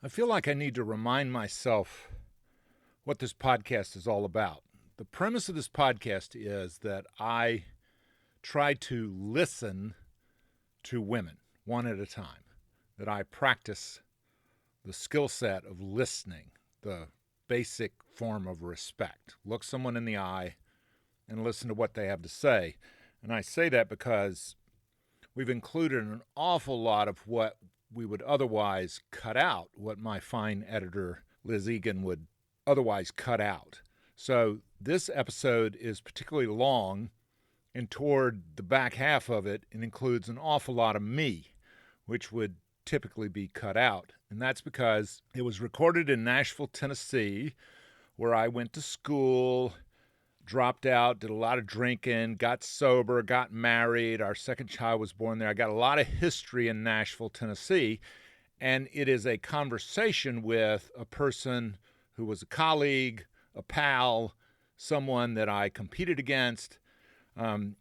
I feel like I need to remind myself what this podcast is all about. The premise of this podcast is that I try to listen to women one at a time, that I practice the skill set of listening, the basic form of respect. Look someone in the eye and listen to what they have to say. And I say that because we've included an awful lot of what we would otherwise cut out, what my fine editor, Liz Egan, would otherwise cut out. So this episode is particularly long, and toward the back half of it, it includes an awful lot of me, which would typically be cut out. And that's because it was recorded in Nashville, Tennessee, where I went to school, dropped out, did a lot of drinking, got sober, got married. Our second child was born there. I got a lot of history in Nashville, Tennessee. And it is a conversation with a person who was a colleague, a pal, someone that I competed against.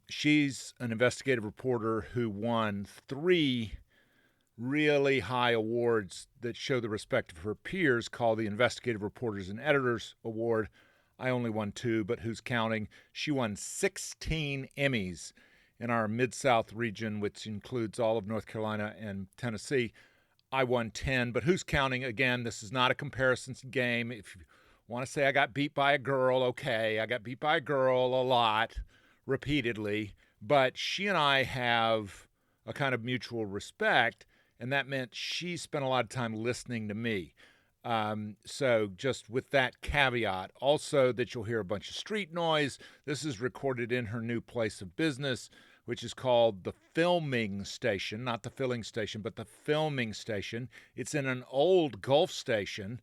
She's an investigative reporter who won 3 really high awards that show the respect of her peers, called the Investigative Reporters and Editors Award. I only won 2, but who's counting? She won 16 Emmys in our Mid-South region, which includes all of North Carolina and Tennessee. I won 10, but who's counting? Again, this is not a comparison game. If you want to say I got beat by a girl, okay, I got beat by a girl a lot, repeatedly, but she and I have a kind of mutual respect, and that meant she spent a lot of time listening to me. So just with that caveat, also that you'll hear a bunch of street noise. This is recorded in her new place of business, which is called the Filming Station, not the filling station, but the Filming Station. It's in an old Gulf station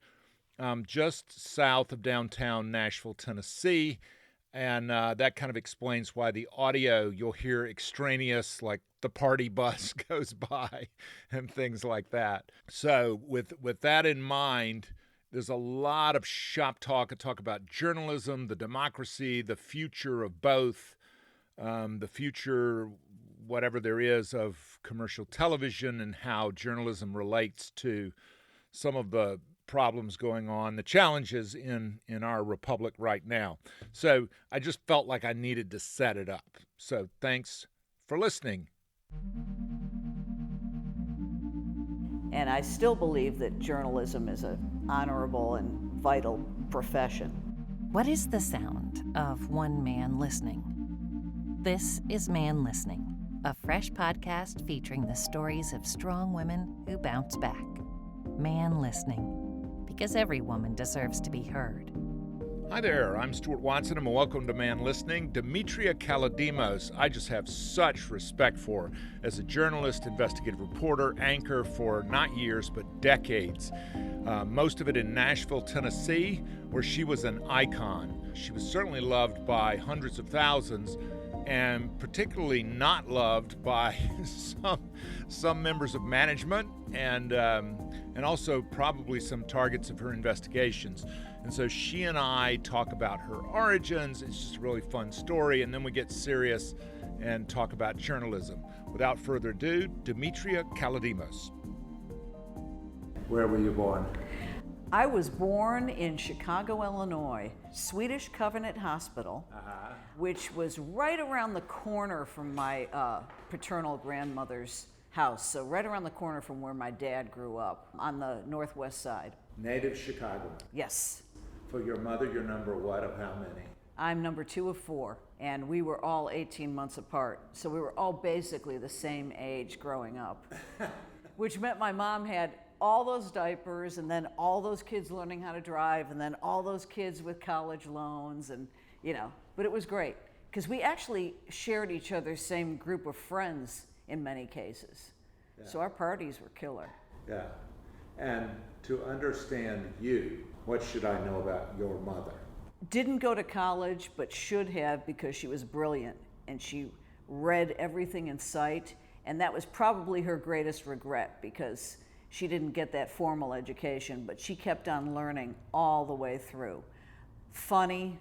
just south of downtown Nashville, Tennessee. And that kind of explains why the audio, you'll hear extraneous, like the party bus goes by and things like that. So with that in mind, there's a lot of shop talk. I talk about journalism, the democracy, the future of both, the future, whatever there is, of commercial television and how journalism relates to some of the problems going on, the challenges in our republic right now. So I just felt like I needed to set it up. So thanks for listening. And I still believe that journalism is an honorable and vital profession. What is the sound of one man listening? This is Man Listening, a fresh podcast featuring the stories of strong women who bounce back. Man Listening, because every woman deserves to be heard. Hi there, I'm Stuart Watson, and welcome to Man Listening. Demetria Kalodimos, I just have such respect for as a journalist, investigative reporter, anchor for not years, but decades. Most of it in Nashville, Tennessee, where she was an icon. She was certainly loved by hundreds of thousands, and particularly not loved by some members of management, and also probably some targets of her investigations. And so she and I talk about her origins. It's just a really fun story, and then we get serious and talk about journalism. Without further ado, Demetria Kalodimos. Where were you born? I was born in Chicago, Illinois, Swedish Covenant Hospital, which was right around the corner from my paternal grandmother's house. So right around the corner from where my dad grew up, on the northwest side. Native Chicago. Yes. For your mother, you're number what of how many? I'm number 2 of 4, and we were all 18 months apart. So we were all basically the same age growing up, which meant my mom had all those diapers, and then all those kids learning how to drive, and then all those kids with college loans, and but it was great because we actually shared each other's same group of friends in many cases. Yeah. So our parties were killer. Yeah. And to understand you, what should I know about your mother? Didn't go to college, but should have, because she was brilliant and she read everything in sight, and that was probably her greatest regret because she didn't get that formal education, but she kept on learning all the way through. Funny,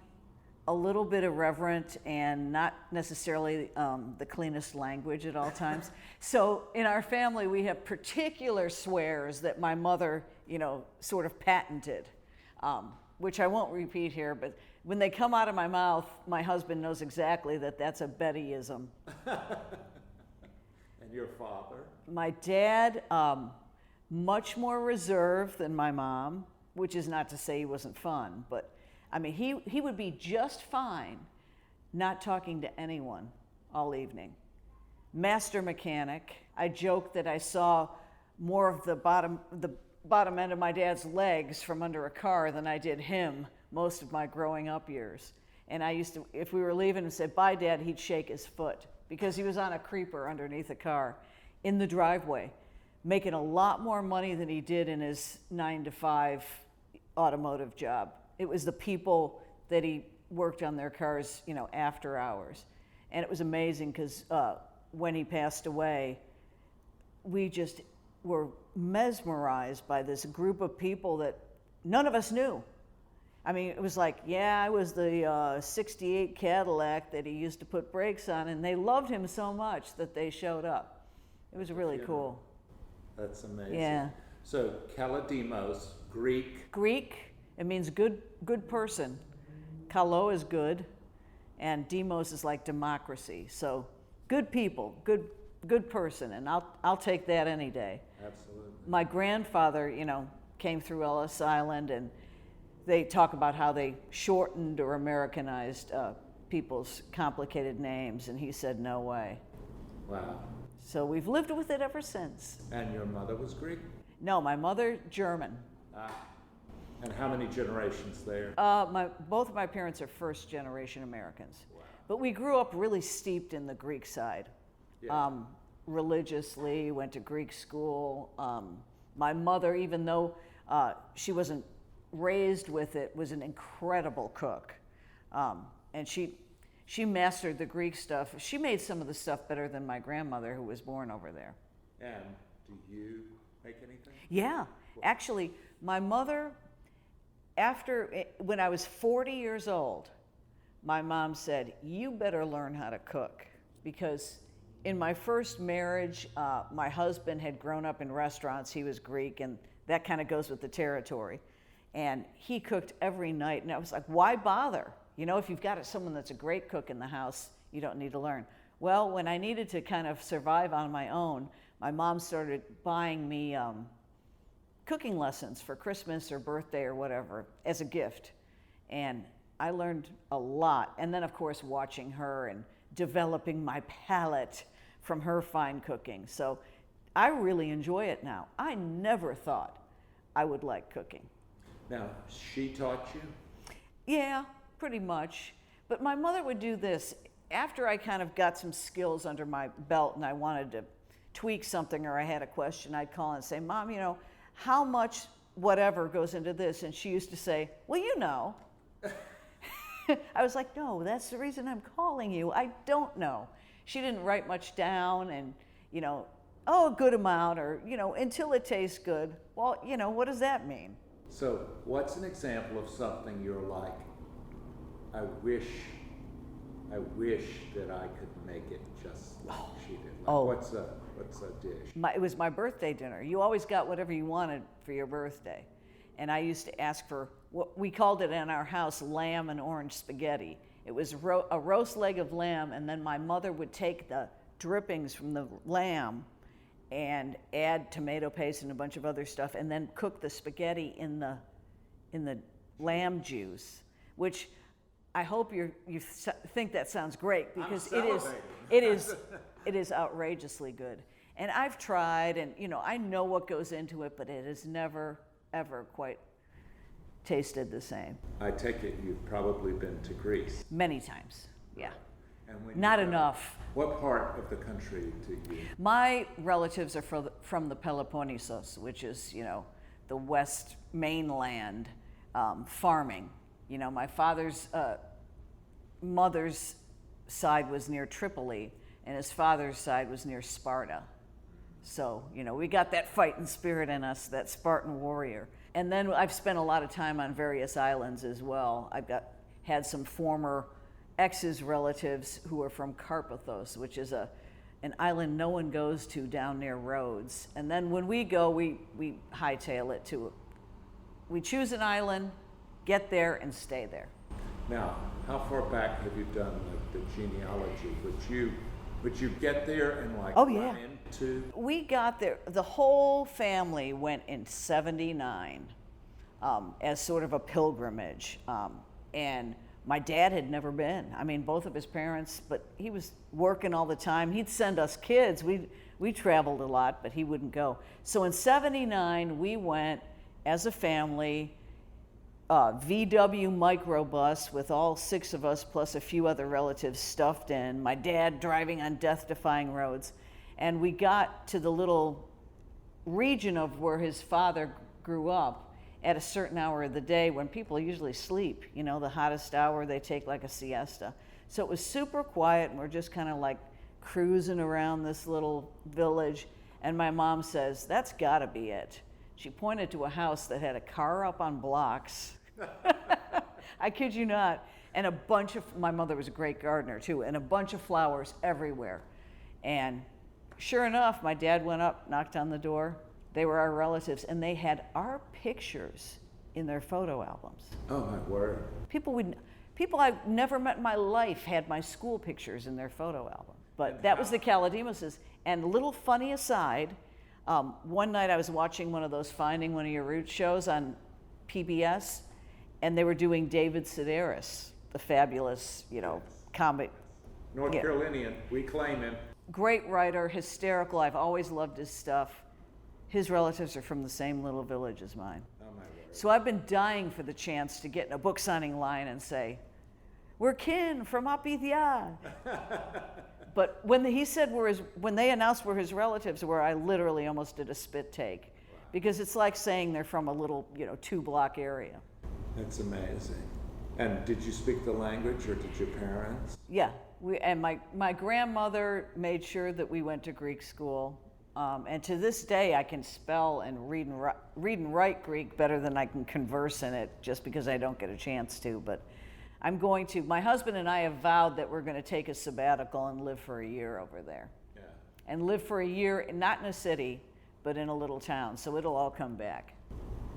a little bit irreverent and not necessarily the cleanest language at all times. So in our family, we have particular swears that my mother, sort of patented, which I won't repeat here, but when they come out of my mouth, my husband knows exactly that that's a Bettyism. And your father? My dad, much more reserved than my mom, which is not to say he wasn't fun, but I mean, he would be just fine not talking to anyone all evening. Master mechanic. I joked that I saw more of the bottom end of my dad's legs from under a car than I did him most of my growing up years. And I used to, if we were leaving and said, "Bye, Dad," he'd shake his foot because he was on a creeper underneath a car in the driveway, making a lot more money than he did in his 9-to-5 automotive job. It was the people that he worked on their cars, after hours. And it was amazing because when he passed away, we just were mesmerized by this group of people that none of us knew. I mean, it was like, yeah, I was the 68 Cadillac that he used to put brakes on, and they loved him so much that they showed up. It was really cool. That's amazing. Yeah. So Kalodimos, Greek. Greek, it means good person. Kalo is good, and demos is like democracy. So good people, good person, and I'll take that any day. Absolutely. My grandfather, came through Ellis Island, and they talk about how they shortened or Americanized people's complicated names, and he said, "No way." Wow. So we've lived with it ever since. And your mother was Greek? No, my mother, German. And how many generations there? Both of my parents are first-generation Americans. Wow. But we grew up really steeped in the Greek side. Yeah. Religiously, went to Greek school. My mother, even though she wasn't raised with it, was an incredible cook. And she mastered the Greek stuff. She made some of the stuff better than my grandmother, who was born over there. And do you make anything? Yeah. Actually, my mother, when I was 40 years old, my mom said, "You better learn how to cook," because in my first marriage, my husband had grown up in restaurants. He was Greek, and that kind of goes with the territory. And he cooked every night, and I was like, why bother? If you've got someone that's a great cook in the house, you don't need to learn. Well, when I needed to kind of survive on my own, my mom started buying me cooking lessons for Christmas or birthday or whatever as a gift. And I learned a lot. And then, of course, watching her and developing my palate from her fine cooking. So I really enjoy it now. I never thought I would like cooking. Now, she taught you? Yeah, pretty much. But my mother would do this. After I kind of got some skills under my belt and I wanted to tweak something or I had a question, I'd call and say, "Mom, how much whatever goes into this?" And she used to say, "Well, you know." I was like, "No, that's the reason I'm calling you. I don't know." She didn't write much down and, a good amount or, until it tastes good. Well, what does that mean? So what's an example of something you're like, I wish that I could make it just like she did. What's a dish? It was my birthday dinner. You always got whatever you wanted for your birthday. And I used to ask for what we called it in our house, lamb and orange spaghetti. It was a roast leg of lamb, and then my mother would take the drippings from the lamb and add tomato paste and a bunch of other stuff, and then cook the spaghetti in the lamb juice, which I hope you think that sounds great, because it is outrageously good. And I've tried, and I know what goes into it, but it has never ever quite tasted the same. I take it you've probably been to Greece. Many times, yeah. And when Not enough. What part of the country do you? My relatives are from the Peloponnesos, which is, the West mainland, farming. My father's mother's side was near Tripoli, and his father's side was near Sparta. So, we got that fighting spirit in us, that Spartan warrior. And then I've spent a lot of time on various islands as well. I've got had some former ex's relatives who are from Carpathos, which is an island no one goes to down near Rhodes. And then when we go, we hightail it to, we choose an island, get there, and stay there. Now, how far back have you done like the genealogy? Would you get there and like Oh, yeah. run into? We got there, the whole family went in 79 as sort of a pilgrimage. And my dad had never been. I mean, both of his parents, but he was working all the time. He'd send us kids. We traveled a lot, but he wouldn't go. So in 79, we went as a family, VW microbus with all 6 of us plus a few other relatives stuffed in, my dad driving on death-defying roads. And we got to the little region of where his father grew up at a certain hour of the day when people usually sleep, you know, the hottest hour, they take like a siesta. So it was super quiet, and we're just kind of like cruising around this little village. And my mom says, that's gotta be it. She pointed to a house that had a car up on blocks. I kid you not. And a bunch of, my mother was a great gardener too, and a bunch of flowers everywhere. And sure enough, my dad went up, knocked on the door. They were our relatives, and they had our pictures in their photo albums. Oh my word. People I've never met in my life had my school pictures in their photo album. But that was the Kalodimoses. And a little funny aside, one night I was watching one of those Finding One of Your Roots shows on PBS, and they were doing David Sedaris, the fabulous, you know, comic. North Carolinian, we claim him. Great writer, hysterical. I've always loved his stuff. His relatives are from the same little village as mine. Oh my word. So I've been dying for the chance to get in a book signing line and say, we're kin from Apithia. But when he said when they announced where his relatives were, I literally almost did a spit take. Wow. Because it's like saying they're from a little, 2-block area. That's amazing. And did you speak the language, or did your parents? Yeah, and my grandmother made sure that we went to Greek school. And to this day, I can spell and read and write Greek better than I can converse in it, just because I don't get a chance to. But my husband and I have vowed that we're going to take a sabbatical and live for a year over there. Yeah. And live for a year, not in a city, but in a little town. So it'll all come back.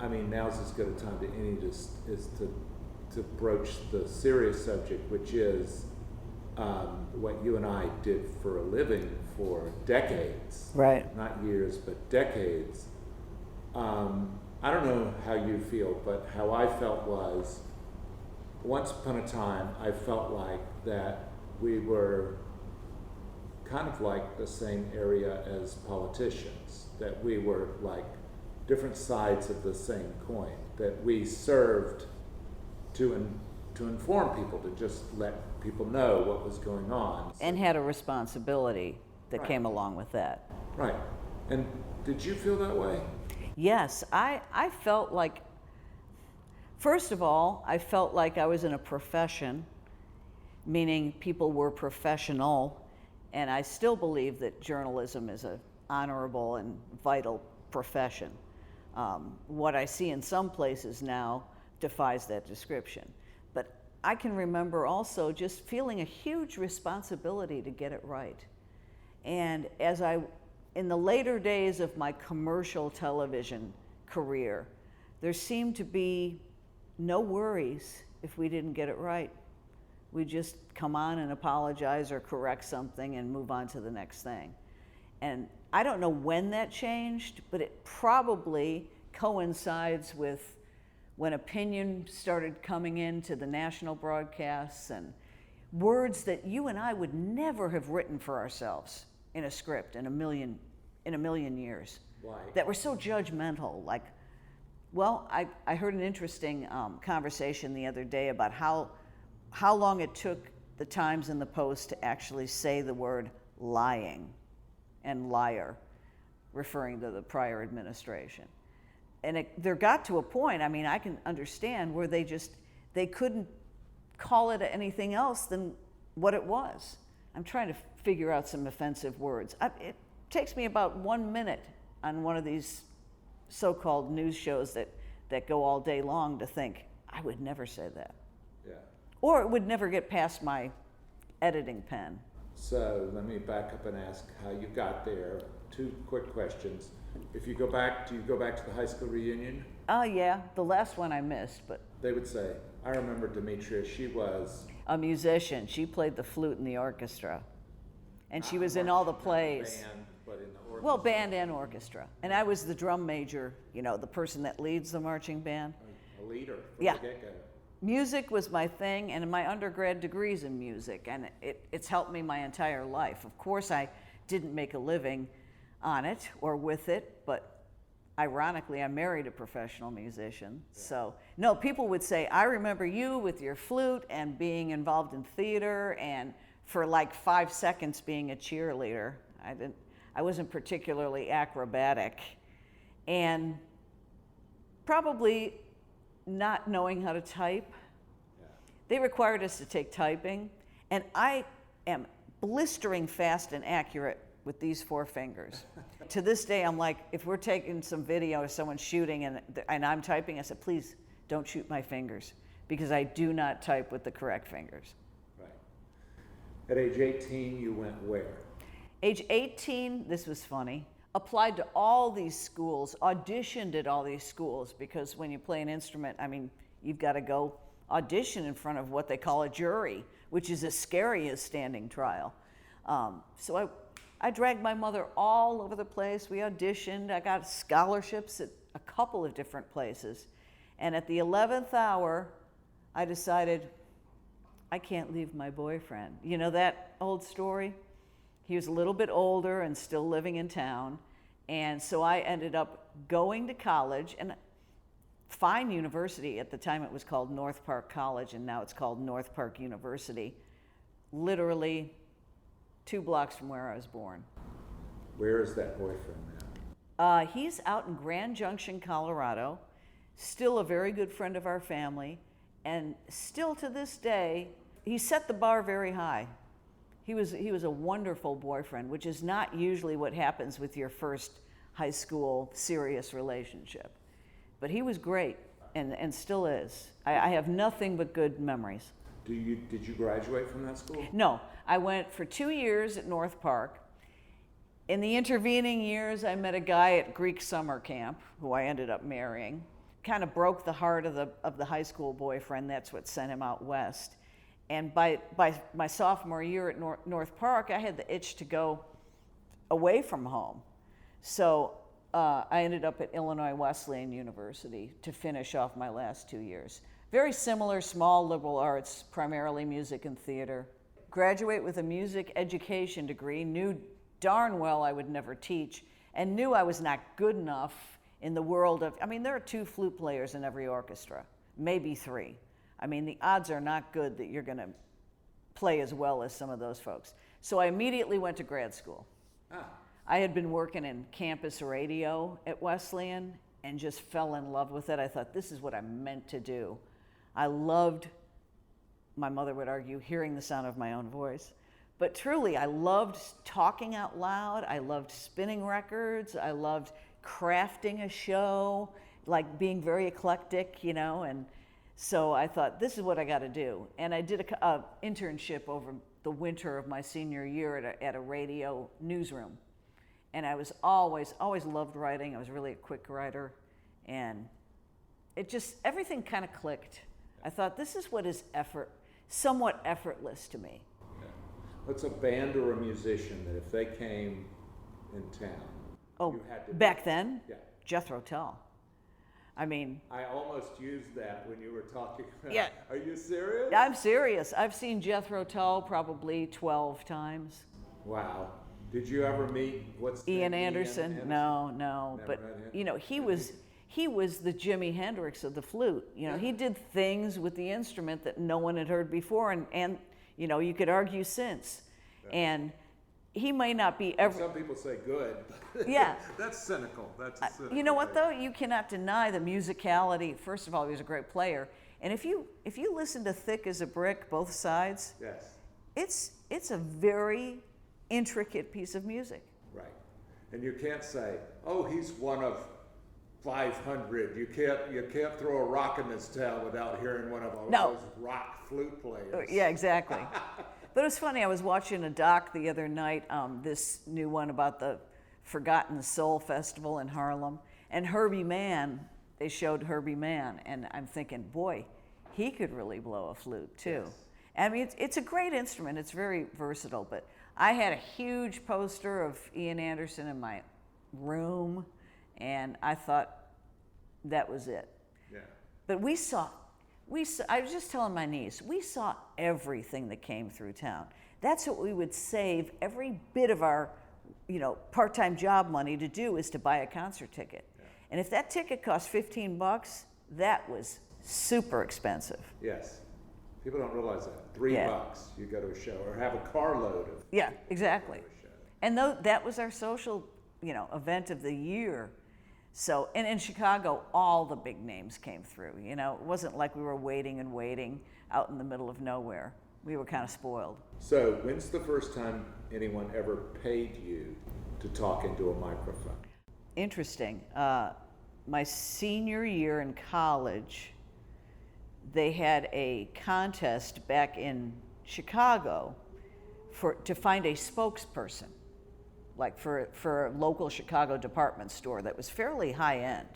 I mean, now's as good a time to any is to broach the serious subject, which is what you and I did for a living for decades. Right. Not years, but decades. I don't know how you feel, but how I felt was, once upon a time, I felt like that we were kind of like the same area as politicians, that we were like different sides of the same coin, that we served to inform people, to just let people know what was going on. And had a responsibility that Right. came along with that. Right. And did you feel that way? Yes, I felt like, first of all, I felt like I was in a profession, meaning people were professional, and I still believe that journalism is an honorable and vital profession. What I see in some places now defies that description. But I can remember also just feeling a huge responsibility to get it right. And in the later days of my commercial television career, there seemed to be no worries if we didn't get it right. We just come on and apologize or correct something and move on to the next thing. And I don't know when that changed, but it probably coincides with when opinion started coming into the national broadcasts, and words that you and I would never have written for ourselves in a script in a million years. Why? That were so judgmental. Like, well, I heard an interesting conversation the other day about how long it took the Times and the Post to actually say the word lying and liar, referring to the prior administration. And there got to a point, I mean, I can understand where they couldn't call it anything else than what it was. I'm trying to figure out some offensive words. It takes me about 1 minute on one of these so-called news shows that go all day long to think, I would never say that. Yeah. or it would never get past my editing pen. So let me back up and ask how you got there. 2 quick questions. If you go back, do you go back to the high school reunion? Oh yeah, the last one I missed, but They would say, I remember Demetria, she was a musician. She played the flute in the orchestra. And she was in all the plays. band, but in the orchestra. Well, band and orchestra. And I was the drum major, the person that leads the marching band. A leader from Yeah. the get-go. Music was my thing, and my undergrad degree's in music, and it's helped me my entire life. Of course, I didn't make a living on it or with it, but ironically, I married a professional musician. Yeah. So, no, people would say, I remember you with your flute and being involved in theater and for like 5 seconds being a cheerleader. I wasn't particularly acrobatic. And probably not knowing how to type. Yeah. They required us to take typing, and I am blistering fast and accurate with these 4 fingers. To this day, I'm like, if we're taking some video of someone shooting and I'm typing, I said, please don't shoot my fingers, because I do not type with the correct fingers. Right. At age 18, you went where? Age 18, this was funny, applied to all these schools, auditioned at all these schools, because when you play an instrument, you've got to go audition in front of what they call a jury, which is as scary as standing trial. So I dragged my mother all over the place. We auditioned. I got scholarships at a couple of different places. And at the 11th hour, I decided I can't leave my boyfriend. You know that old story? He was a little bit older and still living in town. And so I ended up going to college, and fine university. At the time it was called North Park College, and now it's called North Park University. Literally 2 blocks from where I was born. Where is that boyfriend now? He's out in Grand Junction, Colorado, still a very good friend of our family, and still to this day, he set the bar very high. He was a wonderful boyfriend, which is not usually what happens with your first high school serious relationship. But he was great, and still is. I have nothing but good memories. Did you graduate from that school? No, I went for 2 years at North Park. In the intervening years, I met a guy at Greek summer camp who I ended up marrying. Kind of broke the heart of the high school boyfriend. That's what sent him out west. And by my sophomore year at North Park, I had the itch to go away from home. So I ended up at Illinois Wesleyan University to finish off my last 2 years. Very similar, small liberal arts, primarily music and theater. Graduate with a music education degree, knew darn well I would never teach, and knew I was not good enough in the world of, there are 2 flute players in every orchestra, maybe 3. The odds are not good that you're gonna play as well as some of those folks. So I immediately went to grad school. I had been working in campus radio at Wesleyan and just fell in love with it. I thought, this is what I'm meant to do. I loved, my mother would argue, hearing the sound of my own voice. But truly, I loved talking out loud. I loved spinning records. I loved crafting a show, like being very eclectic, and so I thought, this is what I got to do. And I did a internship over the winter of my senior year at a radio newsroom. And I was always loved writing. I was really a quick writer. And it just, everything kind of clicked. I thought, this is what is somewhat effortless to me. Okay. What's a band or a musician that if they came in town, you had to... Back then? Yeah. Jethro Tull. I almost used that when you were talking. Yeah. Are you serious? I'm serious. I've seen Jethro Tull probably 12 times. Wow. Did you ever meet, Ian Anderson? No. But, he was the Jimi Hendrix of the flute. He did things with the instrument that no one had heard before, and you could argue since. Yeah. And he may not be ever... Some people say good. Yeah. That's cynical. That's a cynical you know what, though? You cannot deny the musicality. First of all, he was a great player. And if you listen to Thick as a Brick, both sides, yes, it's a very intricate piece of music. Right. And you can't say, oh, he's one of 500. You can't throw a rock in this town without hearing one of No. those rock flute players. Yeah, exactly. But it was funny, I was watching a doc the other night, this new one about the Forgotten Soul Festival in Harlem, and Herbie Mann, they showed Herbie Mann, and I'm thinking, boy, he could really blow a flute too. Yes. I mean, it's a great instrument, it's very versatile, but I had a huge poster of Ian Anderson in my room, and I thought that was it. Yeah. But we saw, I was just telling my niece, we saw everything that came through town. That's what we would save every bit of our, part-time job money to do, is to buy a concert ticket. Yeah. And if that ticket cost $15, that was super expensive. Yes. People don't realize that. $3, you go to a show, or have a carload of. Yeah, exactly. And that was our social, event of the year. So, and in Chicago, all the big names came through. It wasn't like we were waiting and waiting out in the middle of nowhere. We were kind of spoiled. So, when's the first time anyone ever paid you to talk into a microphone? Interesting. My senior year in college, they had a contest back in Chicago to find a spokesperson, like for a local Chicago department store that was fairly high end.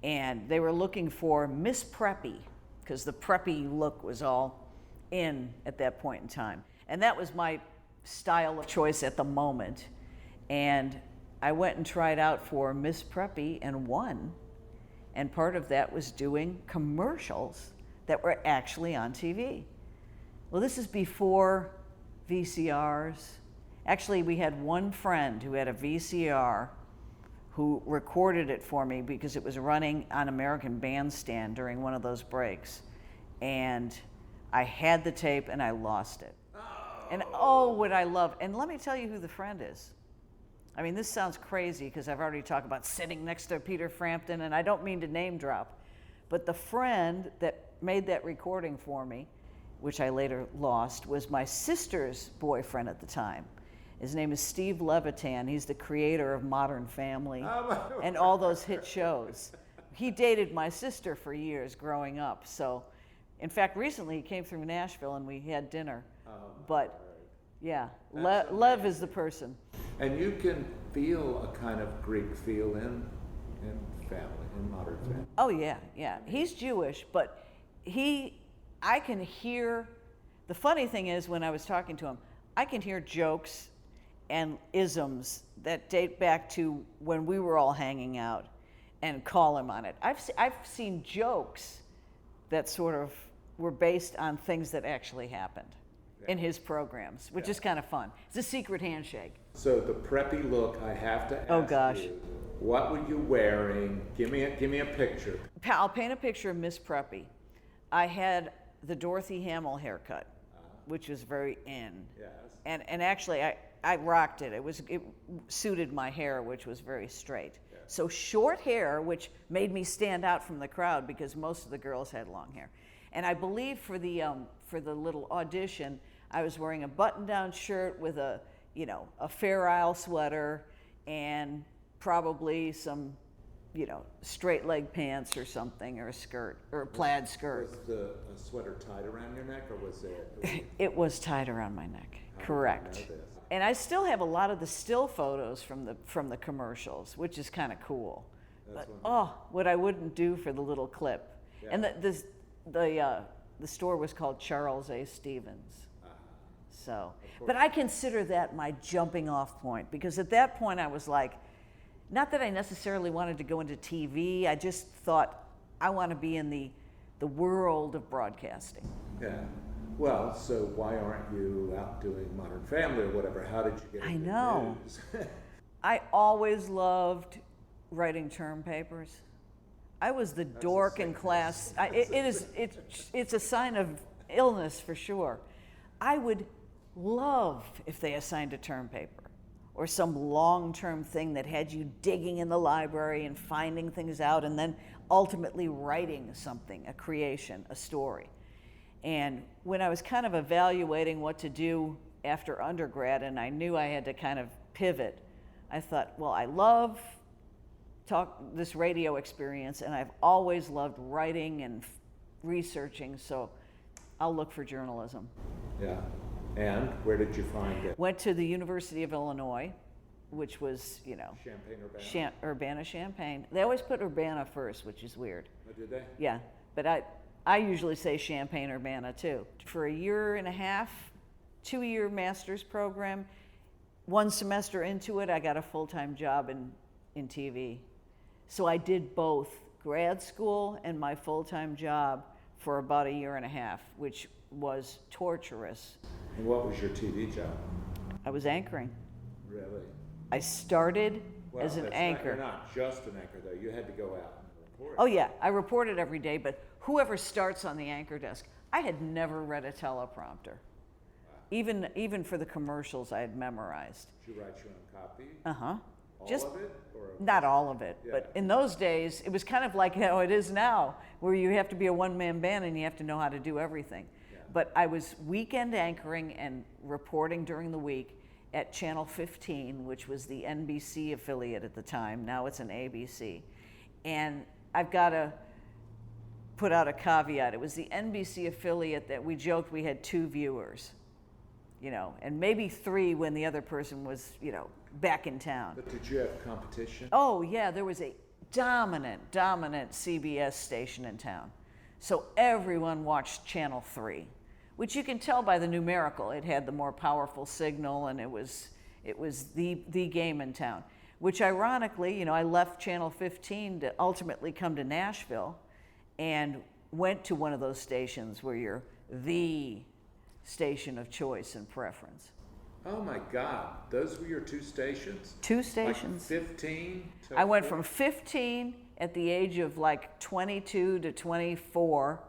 And they were looking for Miss Preppy, because the preppy look was all in at that point in time. And that was my style of choice at the moment. And I went and tried out for Miss Preppy and won. And part of that was doing commercials that were actually on TV. Well, this is before VCRs. Actually, we had one friend who had a VCR who recorded it for me because it was running on American Bandstand during one of those breaks. And I had the tape and I lost it. Oh. And oh, what I love. And let me tell you who the friend is. I mean, this sounds crazy because I've already talked about sitting next to Peter Frampton, and I don't mean to name drop, but the friend that made that recording for me, which I later lost, was my sister's boyfriend at the time. His name is Steve Levitan. He's the creator of Modern Family and all those hit shows. He dated my sister for years growing up. So, in fact, recently he came through Nashville and we had dinner. But yeah, Lev is the person. And you can feel a kind of Greek feel in family, in Modern Family. Oh yeah. He's Jewish, but I can hear, the funny thing is when I was talking to him, I can hear jokes and isms that date back to when we were all hanging out and call him on it. I've seen jokes that sort of were based on things that actually happened in his programs, which is kind of fun. It's a secret handshake. So the preppy look, I have to ask you, what were you wearing? Give me a picture. I'll paint a picture of Miss Preppy. I had the Dorothy Hamill haircut, which was very in. Yes. And actually, I rocked it. It suited my hair, which was very straight. Yeah. So short hair, which made me stand out from the crowd because most of the girls had long hair. And I believe for the little audition, I was wearing a button-down shirt with a Fair Isle sweater and probably some, straight leg pants or something, or a skirt, or a plaid skirt. Was the sweater tied around your neck, or was it? It was tied around my neck. Correct. And I still have a lot of the still photos from the commercials, which is kind of cool. What I wouldn't do for the little clip. Yeah. And the store was called Charles A. Stevens. So, but I consider that my jumping off point, because at that point I was like, not that I necessarily wanted to go into TV, I just thought I want to be in the world of broadcasting. Yeah. Well, so why aren't you out doing Modern Family or whatever? How did you get into news? I always loved writing term papers. I was the dork in class. It's a sign of illness for sure. I would love if they assigned a term paper or some long-term thing that had you digging in the library and finding things out and then ultimately writing something, a creation, a story. And when I was kind of evaluating what to do after undergrad and I knew I had to kind of pivot, I thought, well, I love this radio experience, and I've always loved writing and researching, so I'll look for journalism. Yeah. And where did you find it? Went to the University of Illinois, which was, Champaign-Urbana? Urbana-Champaign. They always put Urbana first, which is weird. Oh, did they? Yeah, but I usually say Champaign-Urbana too. For a year and a half, 2-year master's program, 1 semester into it, I got a full-time job in TV. So I did both grad school and my full-time job for about a year and a half, which was torturous. And what was your TV job? I was anchoring. Really? I started as an anchor. You're not just an anchor, though. You had to go out and report. Oh yeah, I reported every day, but whoever starts on the anchor desk, I had never read a teleprompter. Wow. Even for the commercials, I had memorized. Did you write your own copy? Uh-huh. All of it? Or not all of it, yeah. but in those days, it was kind of like how it is now, where you have to be a one-man band and you have to know how to do everything. Yeah. But I was weekend anchoring and reporting during the week at Channel 15, which was the NBC affiliate at the time. Now it's an ABC. And I've got to put out a caveat. It was the NBC affiliate that we joked we had 2 viewers, and maybe 3 when the other person was, back in town. But did you have competition? Oh yeah, there was a dominant CBS station in town. So everyone watched Channel 3, which you can tell by the numerical. It had the more powerful signal, and it was the game in town. Which ironically, I left Channel 15 to ultimately come to Nashville and went to one of those stations where you're the station of choice and preference. Oh my God, those were your 2 stations? 2 stations. Like 15 to I went 4? from 15 at the age of like 22 to 24,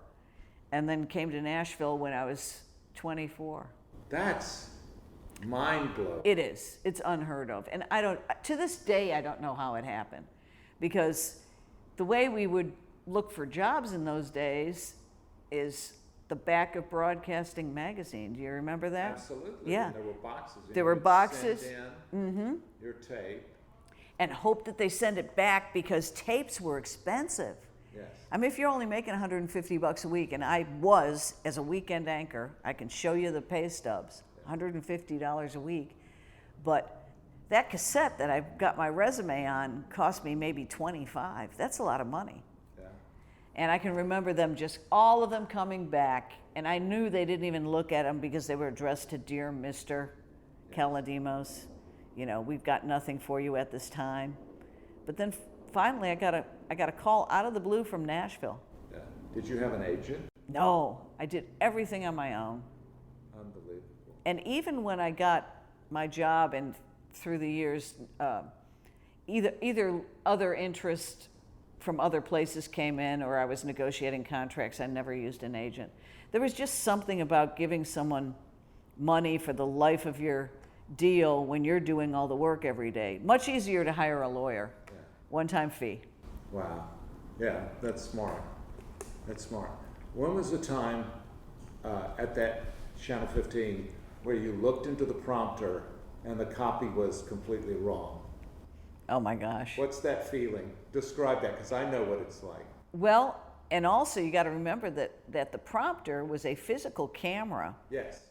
and then came to Nashville when I was 24. That's mind-blowing. It is. It's unheard of. And to this day, I don't know how it happened. Because the way we would look for jobs in those days is the back of Broadcasting magazine. Do you remember that? Absolutely. Yeah. And there were boxes. There were boxes. Send in your tape. And hope that they send it back because tapes were expensive. Yes. I mean, if you're only making $150 a week, and I was as a weekend anchor, I can show you the pay stubs, $150 a week. But that cassette that I got my resume on cost me maybe $25. That's a lot of money. Yeah. And I can remember them, just all of them coming back, and I knew they didn't even look at them because they were addressed to Dear Mr. Kalodimos. We've got nothing for you at this time. But then finally I got a call out of the blue from Nashville. Yeah. Did you have an agent? No, I did everything on my own. Unbelievable. And even when I got my job and through the years, either other interest from other places came in or I was negotiating contracts, I never used an agent. There was just something about giving someone money for the life of your deal when you're doing all the work every day. Much easier to hire a lawyer. Yeah. One-time fee. Wow. Yeah, that's smart. That's smart. When was the time at that Channel 15 where you looked into the prompter and the copy was completely wrong? Oh my gosh. What's that feeling? Describe that, because I know what it's like. Well, and also you got to remember that the prompter was a physical camera. Yes.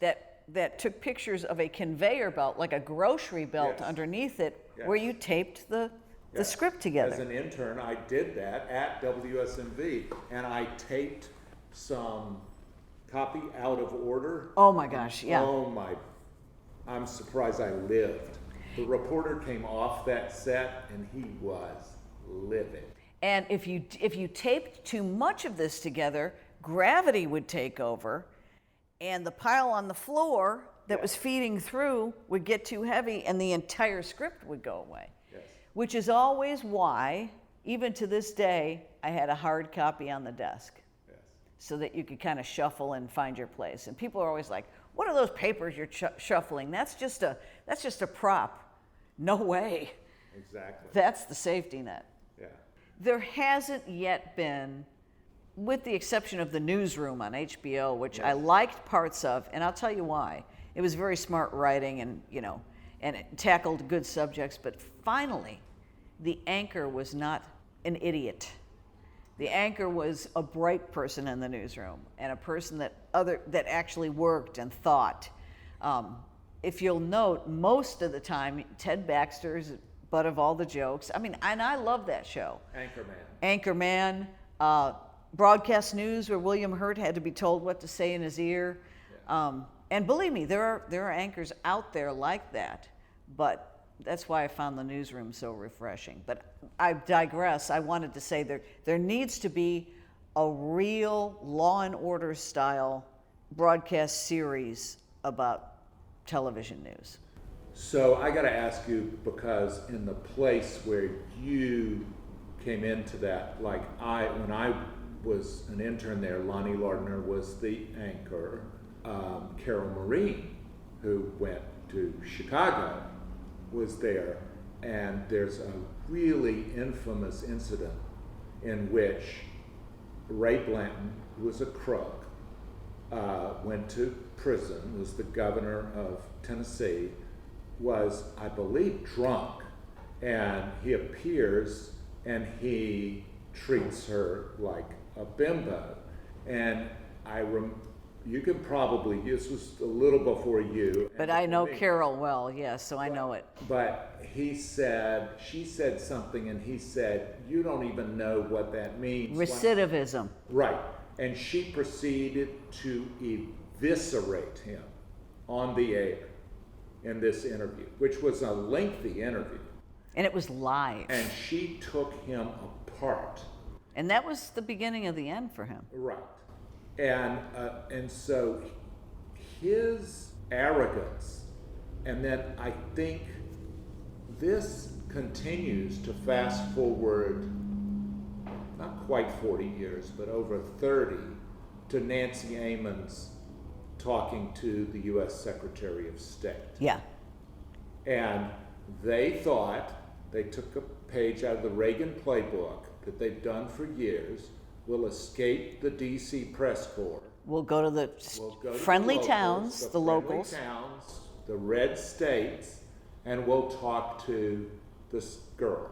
That took pictures of a conveyor belt, like a grocery belt Yes. underneath it, Yes. where you taped the Yes. script together. As an intern, I did that at WSMV, and I taped some copy out of order. Oh my gosh, yeah. Oh my, I'm surprised I lived. The reporter came off that set, and he was livid. And if you taped too much of this together, gravity would take over, and the pile on the floor that was feeding through would get too heavy, and the entire script would go away. Yes. Which is always why, even to this day, I had a hard copy on the desk. Yes. So that you could kind of shuffle and find your place. And people are always like, "What are those papers you're shuffling? That's just a prop." No way. Exactly. That's the safety net. Yeah. There hasn't yet been, with the exception of The Newsroom on HBO, which I liked parts of, and I'll tell you why. It was very smart writing and it tackled good subjects, but finally, the anchor was not an idiot. The anchor was a bright person in the newsroom and a person that actually worked and thought. If you'll note, most of the time, Ted Baxter's butt of all the jokes. I mean, and I love that show. Anchorman. Broadcast news, where William Hurt had to be told what to say in his ear. Yeah. And believe me, there are anchors out there like that. But that's why I found the newsroom so refreshing. But I digress. I wanted to say there needs to be a real Law and Order style broadcast series about television news. So I got to ask you, because in the place where you came into that, like when I was an intern there, Lonnie Lardner was the anchor. Carol Marine, who went to Chicago, was there. And there's a really infamous incident in which Ray Blanton, who was a crook, went to prison, was the governor of Tennessee, was, I believe, drunk, and he appears and he treats her like a bimbo. And you can probably, this was a little before you. But I know Carol well, yes, so I know it. But she said something, and he said, you don't even know what that means. Recidivism. Right. And she proceeded to eviscerate him on the air in this interview, which was a lengthy interview. And it was live. And she took him apart. And that was the beginning of the end for him. Right. And so his arrogance, and then I think this continues to fast forward, not quite 40 years, but over 30, to Nancy Amon's talking to the U.S. Secretary of State. Yeah. And they thought, they took a page out of the Reagan playbook that they've done for years. We'll escape the D.C. press corps. We'll go to the friendly towns, the locals. The towns, the red states, and we'll talk to this girl,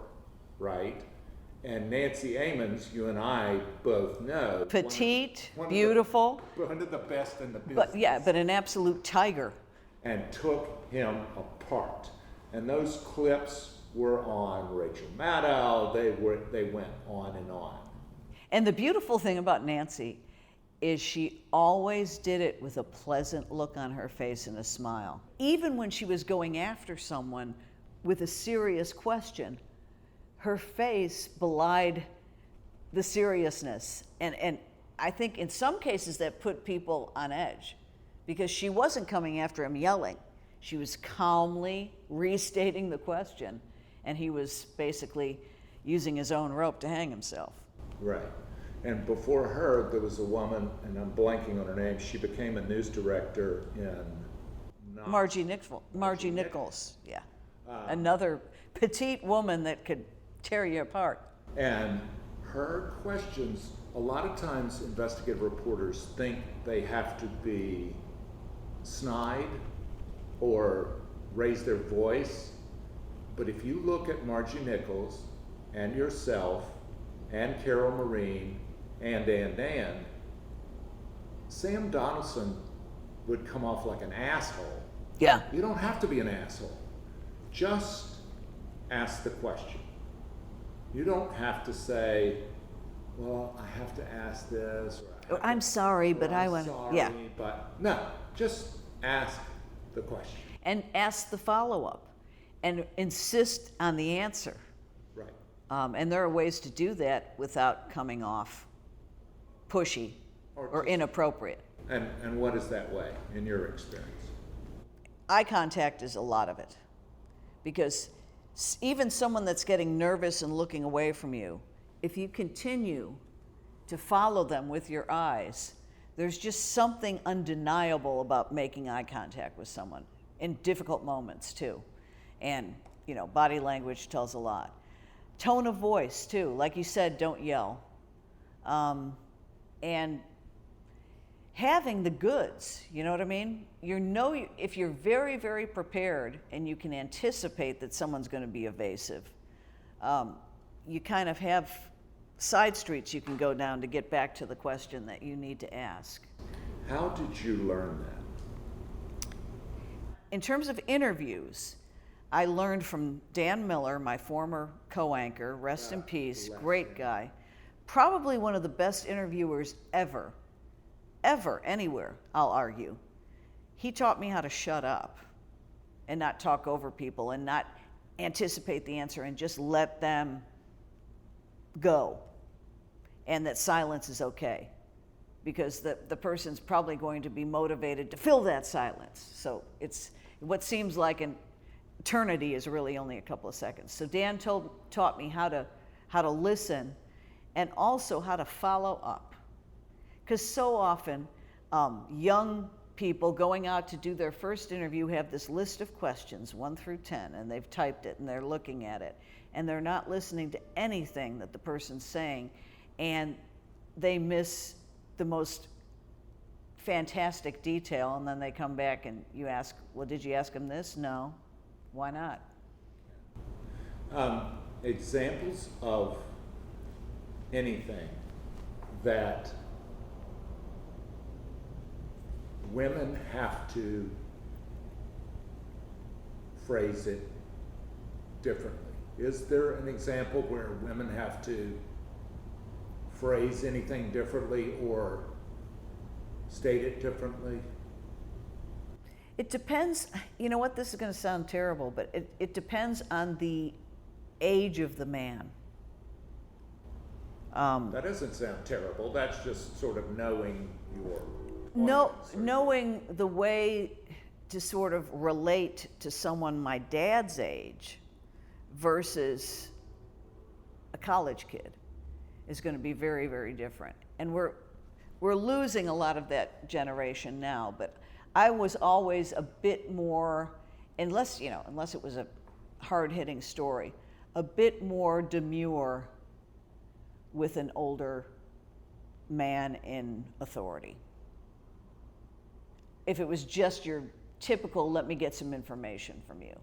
right? And Nancy Amon's, you and I both know. Petite, beautiful. One of the best in the business. But an absolute tiger. And took him apart. And those clips were on Rachel Maddow. They went on and on. And the beautiful thing about Nancy is she always did it with a pleasant look on her face and a smile. Even when she was going after someone with a serious question, her face belied the seriousness. And I think in some cases that put people on edge, because she wasn't coming after him yelling. She was calmly restating the question, and he was basically using his own rope to hang himself. Right. And before her, there was a woman, and I'm blanking on her name. She became a news director in Margie Nichols. Yeah. Another petite woman that could tear you apart. And her questions, a lot of times investigative reporters think they have to be snide or raise their voice. But if you look at Margie Nichols and yourself and Carol Marine and Dan, Sam Donaldson would come off like an asshole. Yeah. You don't have to be an asshole. Just ask the question. You don't have to say, well, I have to ask this. Or I'm sorry, but I want to. Yeah. But no, just ask the question. And ask the follow-up and insist on the answer. Right. And there are ways to do that without coming off pushy or inappropriate. And what is that way in your experience? Eye contact is a lot of it. Because even someone that's getting nervous and looking away from you, if you continue to follow them with your eyes, there's just something undeniable about making eye contact with someone in difficult moments too. And, body language tells a lot. Tone of voice too. Like you said, don't yell. And having the goods, you know what I mean? If you're very, very prepared and you can anticipate that someone's going to be evasive, you kind of have side streets you can go down to get back to the question that you need to ask. How did you learn that? In terms of interviews, I learned from Dan Miller, my former co-anchor, rest in peace, great guy. Probably one of the best interviewers ever, anywhere, I'll argue. He taught me how to shut up and not talk over people and not anticipate the answer and just let them go, and that silence is okay, because the person's probably going to be motivated to fill that silence. So it's what seems like an eternity is really only a couple of seconds. So Dan taught me how to listen, and also how to follow up, because so often young people going out to do their first interview have this list of questions 1 through 10, and they've typed it and they're looking at it, and they're not listening to anything that the person's saying, and they miss the most fantastic detail. And then they come back and you ask, well, did you ask them this? No. Why not? Examples of anything that women have to phrase it differently. Is there an example where women have to phrase anything differently or state it differently? It depends. You know what, this is going to sound terrible, but it depends on the age of the man. That doesn't sound terrible. That's just sort of knowing your knowing the way to sort of relate to someone my dad's age versus a college kid is going to be very, very different. And we're losing a lot of that generation now, but I was always a bit more, unless it was a hard-hitting story, a bit more demure with an older man in authority. If it was just your typical, let me get some information from you.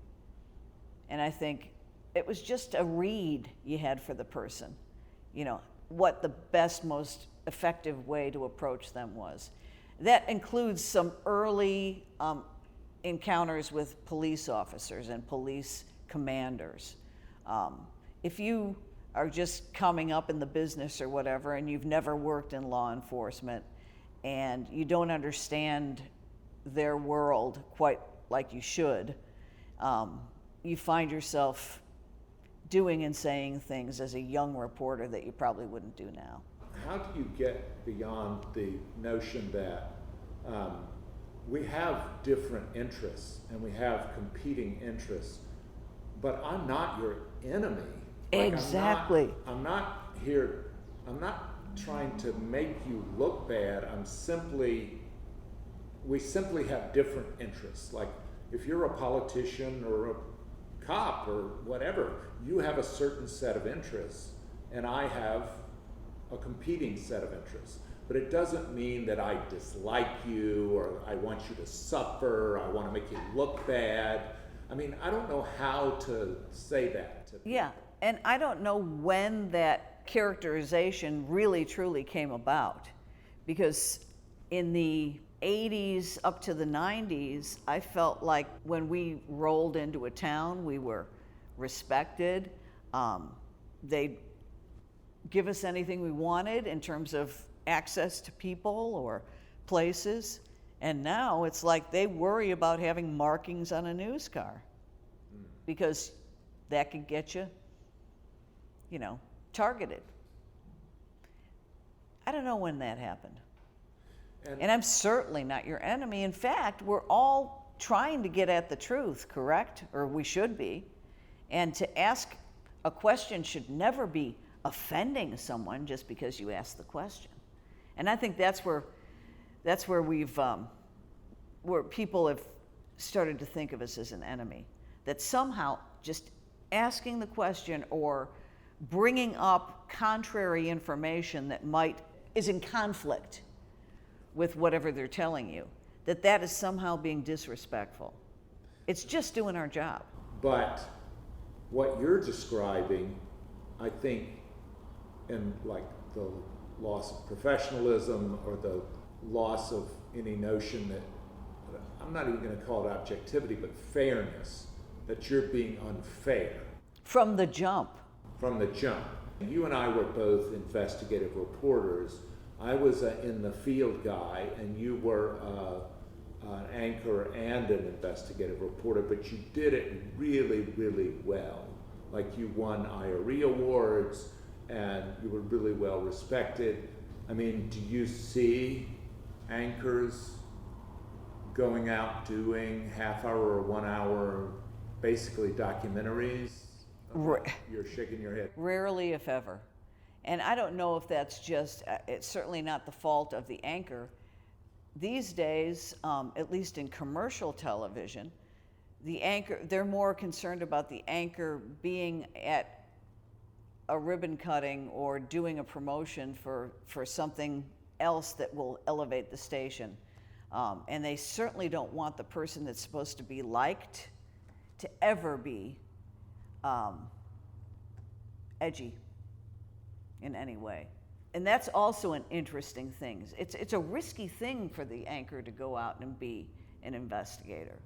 And I think it was just a read you had for the person, what the best, most effective way to approach them was. That includes some early encounters with police officers and police commanders. If you are just coming up in the business or whatever, and you've never worked in law enforcement, and you don't understand their world quite like you should, you find yourself doing and saying things as a young reporter that you probably wouldn't do now. How do you get beyond the notion that we have different interests and we have competing interests, but I'm not your enemy? Exactly. I'm not trying to make you look bad. We simply have different interests. Like if you're a politician or a cop or whatever, you have a certain set of interests, and I have a competing set of interests. But it doesn't mean that I dislike you or I want you to suffer, I want to make you look bad. I mean, I don't know how to say that to people. Yeah, and I don't know when that characterization really truly came about, because in the 80s up to the 90s, I felt like when we rolled into a town, we were respected. They'd give us anything we wanted in terms of access to people or places. And now it's like they worry about having markings on a news car, because that could get you, targeted. I don't know when that happened. And I'm certainly not your enemy. In fact, we're all trying to get at the truth, correct? Or we should be. And to ask a question should never be offending someone just because you ask the question. And I think that's where we've where people have started to think of us as an enemy. That somehow just asking the question or bringing up contrary information that is in conflict with whatever they're telling you, that is somehow being disrespectful. It's just doing our job. But what you're describing I think in like the loss of professionalism or the loss of any notion that, I'm not even going to call it objectivity, but fairness, that you're being unfair. From the jump. From the jump. You and I were both investigative reporters. I was in the field guy, and you were an anchor and an investigative reporter, but you did it really, really well. Like, you won IRE awards, and you were really well respected. I mean, do you see anchors going out doing half-hour or 1 hour, basically documentaries? You're shaking your head. Rarely, if ever. And I don't know if that's just, it's certainly not the fault of the anchor. These days, at least in commercial television, the anchor, they're more concerned about the anchor being at a ribbon cutting or doing a promotion for something else that will elevate the station. And they certainly don't want the person that's supposed to be liked to ever be edgy in any way. And that's also an interesting thing. It's a risky thing for the anchor to go out and be an investigator.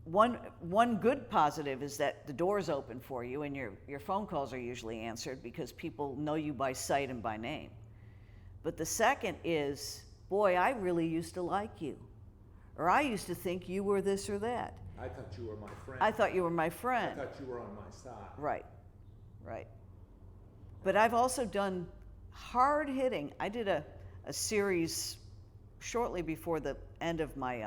One good positive is that the door's open for you, and your phone calls are usually answered because people know you by sight and by name. But the second is, boy, I really used to like you. Or I used to think you were this or that. I thought you were my friend. I thought you were my friend. I thought you were on my side. Right. But I've also done hard hitting. I did a series shortly before the end of my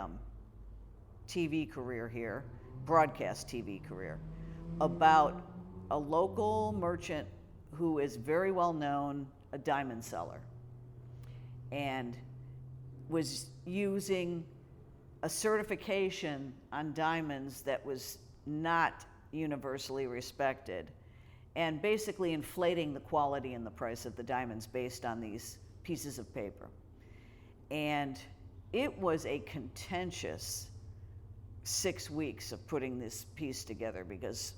TV career here, broadcast TV career, about a local merchant who is very well known, a diamond seller, and was using a certification on diamonds that was not universally respected, and basically inflating the quality and the price of the diamonds based on these pieces of paper. And it was a contentious 6 weeks of putting this piece together, because,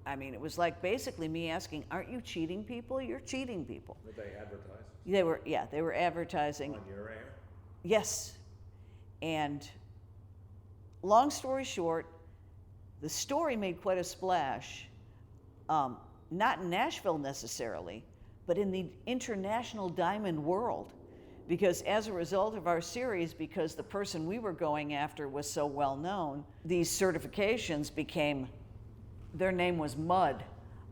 I mean, it was like basically me asking, aren't you cheating people? You're cheating people. Were they advertising? They were advertising. On your air? Yes. And long story short, the story made quite a splash, not in Nashville necessarily, but in the international diamond world. Because as a result of our series, because the person we were going after was so well known, these certifications became, their name was mud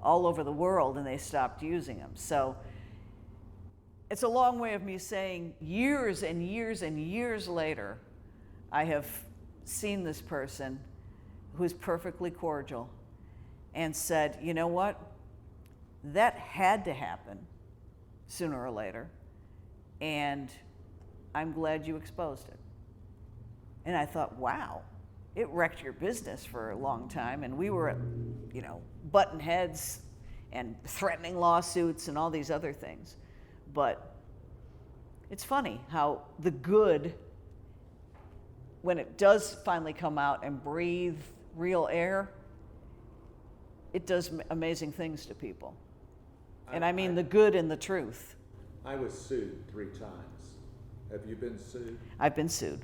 all over the world, and they stopped using them. So it's a long way of me saying years and years and years later, I have seen this person who's perfectly cordial and said, you know what? That had to happen sooner or later, and I'm glad you exposed it. And I thought, wow, it wrecked your business for a long time, and we were, button heads and threatening lawsuits and all these other things. But it's funny how the good, when it does finally come out and breathe real air, it does amazing things to people. And I mean the good and the truth. I was sued 3 times. Have you been sued? I've been sued.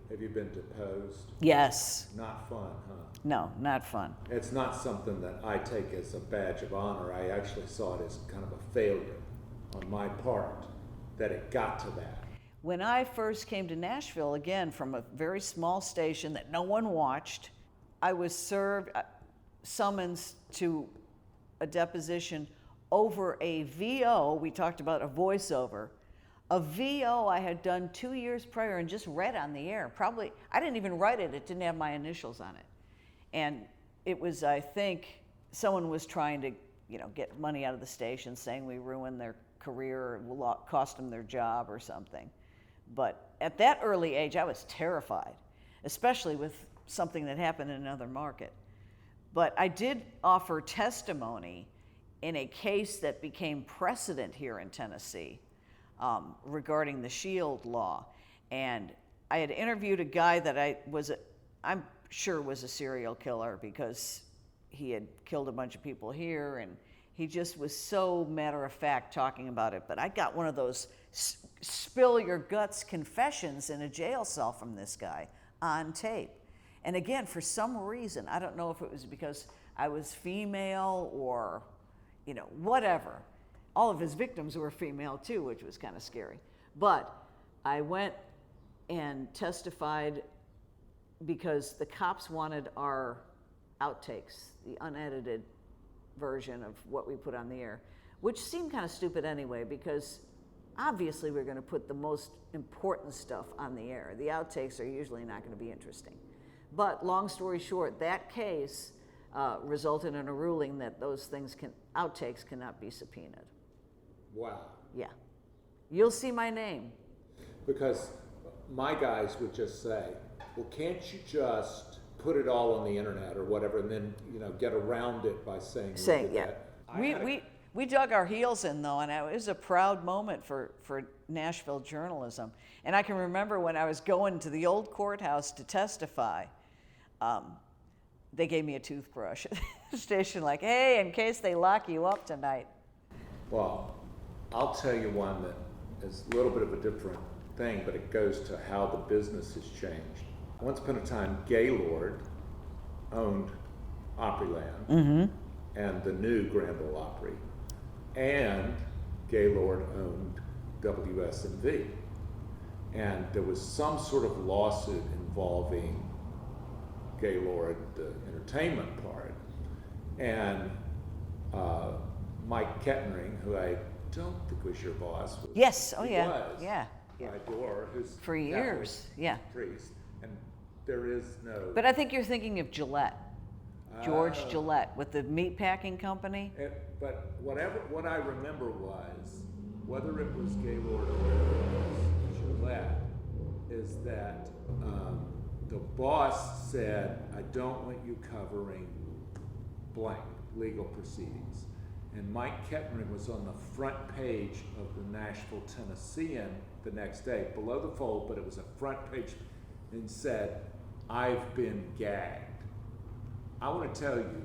Have you been deposed? Yes. Not fun, huh? No, not fun. It's not something that I take as a badge of honor. I actually saw it as kind of a failure on my part that it got to that. When I first came to Nashville, again, from a very small station that no one watched, I was served summons to a deposition over a VO. We talked about a voiceover. A VO I had done 2 years prior and just read on the air. Probably, I didn't even write it. It didn't have my initials on it. And it was, I think, someone was trying to, get money out of the station, saying we ruined their career or cost them their job or something. But at that early age, I was terrified, especially with something that happened in another market. But I did offer testimony in a case that became precedent here in Tennessee regarding the Shield law. And I had interviewed a guy that I'm sure was a serial killer, because he had killed a bunch of people here, and He just was so matter of fact talking about it. But I got one of those spill your guts confessions in a jail cell from this guy on tape. And again, for some reason, I don't know if it was because I was female or, whatever. All of his victims were female too, which was kind of scary. But I went and testified because the cops wanted our outtakes, the unedited version of what we put on the air, which seemed kind of stupid anyway, because obviously we're going to put the most important stuff on the air. The outtakes are usually not going to be interesting. But long story short, that case resulted in a ruling that those outtakes cannot be subpoenaed. Wow. Yeah. You'll see my name. Because my guys would just say, well, can't you just put it all on the internet or whatever, and then get around it by saying yeah. We dug our heels in though, and it was a proud moment for Nashville journalism. And I can remember when I was going to the old courthouse to testify, they gave me a toothbrush at the station, like, hey, in case they lock you up tonight. Well, I'll tell you one that is a little bit of a different thing, but it goes to how the business has changed. Once upon a time, Gaylord owned Opryland and the new Grand Ole Opry, and Gaylord owned WSMV. And there was some sort of lawsuit involving Gaylord, the entertainment part, and Mike Kettering, who I don't think was your boss. Yes, was, yeah. My door, who's for years, yeah. Priest, and there is no. But I think you're thinking of Gillette, George Gillette, with the meat packing company. But what I remember was, whether it was Gaylord or whether it was Gillette, is that the boss said, I don't want you covering blank legal proceedings. And Mike Kettering was on the front page of the Nashville Tennessean the next day, below the fold, but it was a front page, and said, I've been gagged. I want to tell you,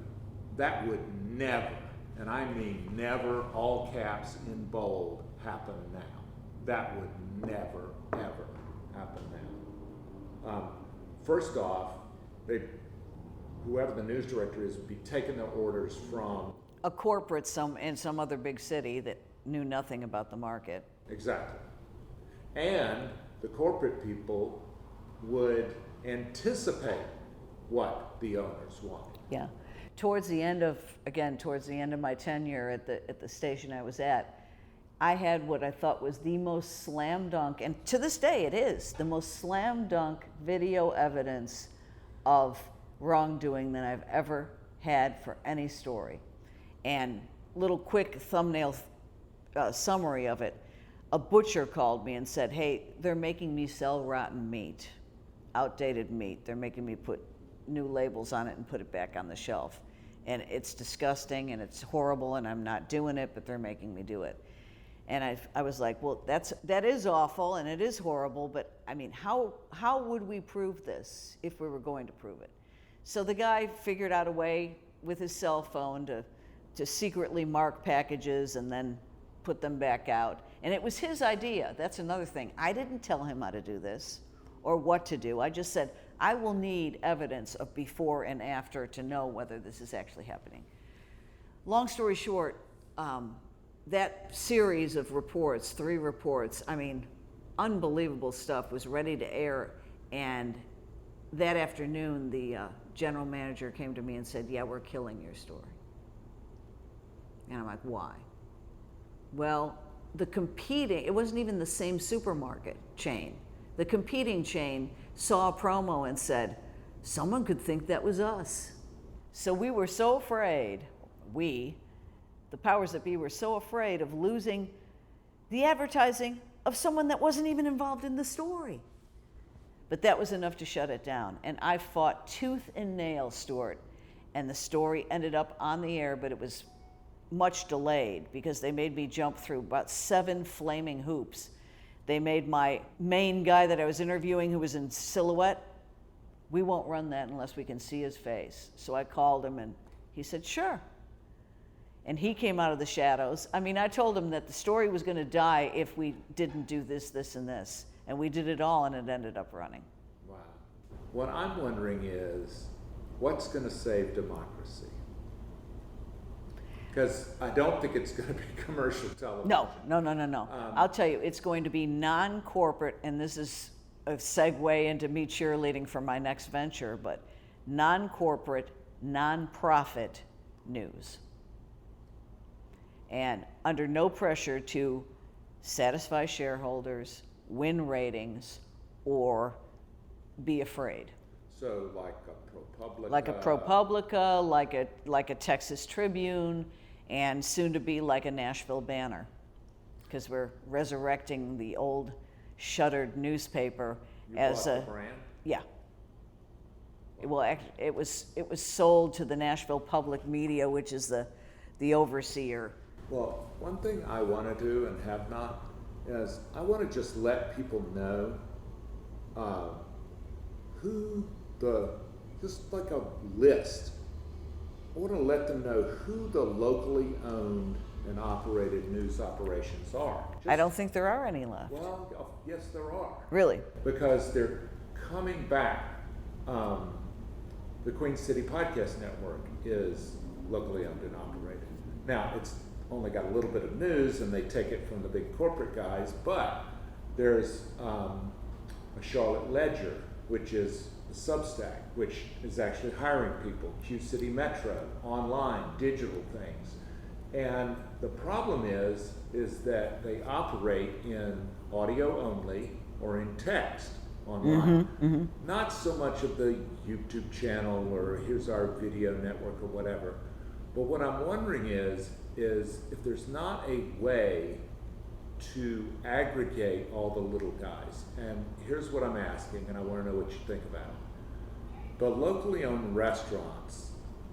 that would never, and I mean never, all caps in bold, happen now. That would never, ever happen now. First off, whoever the news director is would be taking the orders from a corporate in some other big city that knew nothing about the market. Exactly. And the corporate people would anticipate what the owners wanted. Yeah. Towards the end of my tenure at the station I was at, I had what I thought was the most slam dunk, and to this day it is, the most slam dunk video evidence of wrongdoing that I've ever had for any story. And little quick thumbnail summary of it, a butcher called me and said, hey, they're making me sell rotten meat, outdated meat. They're making me put new labels on it and put it back on the shelf. And it's disgusting and it's horrible and I'm not doing it, but they're making me do it. And I was like, well, that is awful and it is horrible, but I mean, how would we prove this if we were going to prove it? So the guy figured out a way with his cell phone to secretly mark packages and then put them back out. And it was his idea. That's another thing. I didn't tell him how to do this or what to do. I just said, I will need evidence of before and after to know whether this is actually happening. Long story short, that series of reports, 3 reports, I mean, unbelievable stuff, was ready to air. And that afternoon, the general manager came to me and said, yeah, we're killing your story. And I'm like, why? Well, it wasn't even the same supermarket chain. The competing chain saw a promo and said, someone could think that was us. So we were so afraid, the powers that be, were so afraid of losing the advertising of someone that wasn't even involved in the story. But that was enough to shut it down. And I fought tooth and nail, Stuart. And the story ended up on the air, but it was much delayed because they made me jump through about 7 flaming hoops. They made my main guy that I was interviewing, who was in silhouette, we won't run that unless we can see his face. So I called him and he said, sure. And he came out of the shadows. I mean, I told him that the story was going to die if we didn't do this, this, and this. And we did it all, and it ended up running. Wow. What I'm wondering is, what's going to save democracy? Because I don't think it's going to be commercial television. No. I'll tell you, it's going to be non-corporate, and this is a segue into me cheerleading for my next venture, but non-corporate, non-profit news. And under no pressure to satisfy shareholders, win ratings, or be afraid. So like a ProPublica? Like a ProPublica, like a Texas Tribune, and soon to be like a Nashville Banner, because we're resurrecting the old shuttered newspaper as a brand? Yeah. Well, it was sold to the Nashville Public Media, which is the overseer. Well, one thing I want to do and have not is I want to just let people know just like a list. I want to let them know who the locally owned and operated news operations are. I don't think there are any left. Well, yes, there are. Really? Because they're coming back. The Queen City Podcast Network is locally owned and operated. Now, it's only got a little bit of news, and they take it from the big corporate guys, but there's a Charlotte Ledger, which is a Substack, which is actually hiring people, Q City Metro, online, digital things. And the problem is that they operate in audio only or in text online. Not so much of the YouTube channel or here's our video network or whatever. But what I'm wondering is if there's not a way to aggregate all the little guys. And here's what I'm asking, and I want to know what you think about it. The locally owned restaurants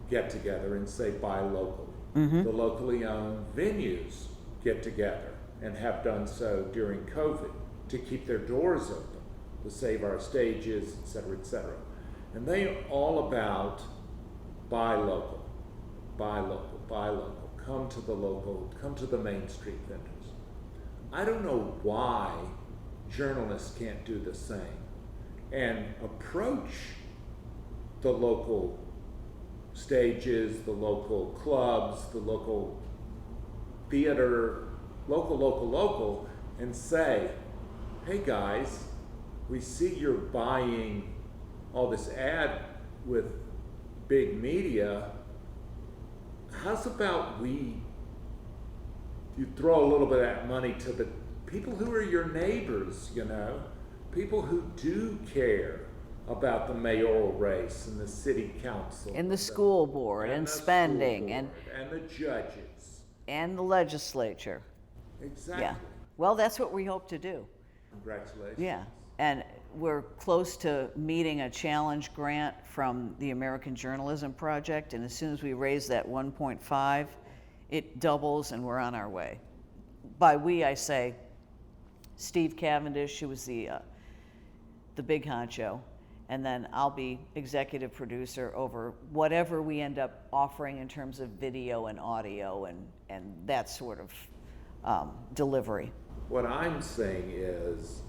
get together and say buy local. The locally owned venues get together and have done so during COVID to keep their doors open, to save our stages, et cetera, et cetera. And they are all about buy local, buy local, buy local, come to the local, come to the Main Street vendors. I don't know why journalists can't do the same and approach the local stages, the local clubs, the local theater, local, and say, hey guys, we see you're buying all this ad with big media. How's about you throw a little bit of that money to the people who are your neighbors, people who do care about the mayoral race and the city council. And the school board and spending and the judges. And the legislature. Exactly. Yeah. Well, that's what we hope to do. Congratulations. Yeah. And we're close to meeting a challenge grant from the American Journalism Project, and as soon as we raise that 1.5, it doubles and we're on our way. By we, I say Steve Cavendish, who was the big honcho, and then I'll be executive producer over whatever we end up offering in terms of video and audio and that sort of delivery. What I'm saying is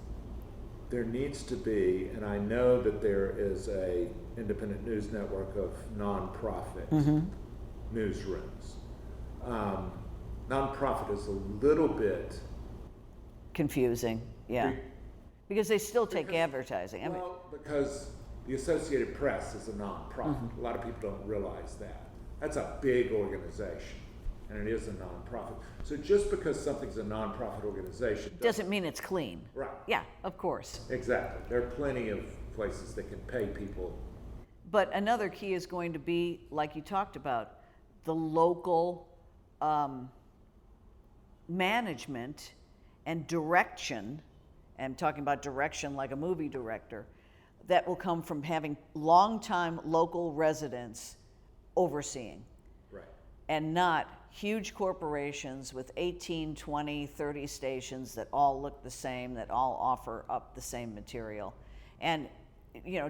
there needs to be, and I know that there is a independent news network of nonprofit newsrooms. Nonprofit is a little bit confusing, yeah. Because they still take advertising. Because the Associated Press is a nonprofit. A lot of people don't realize that. That's a big organization, and it is a nonprofit. So just because something's a nonprofit organization doesn't mean it's clean. Right. Yeah, of course. Exactly. There are plenty of places that can pay people. But another key is going to be, like you talked about, the local management and direction. I'm talking about direction like a movie director, that will come from having longtime local residents overseeing. Right. And not huge corporations with 18, 20, 30 stations that all look the same, that all offer up the same material. And,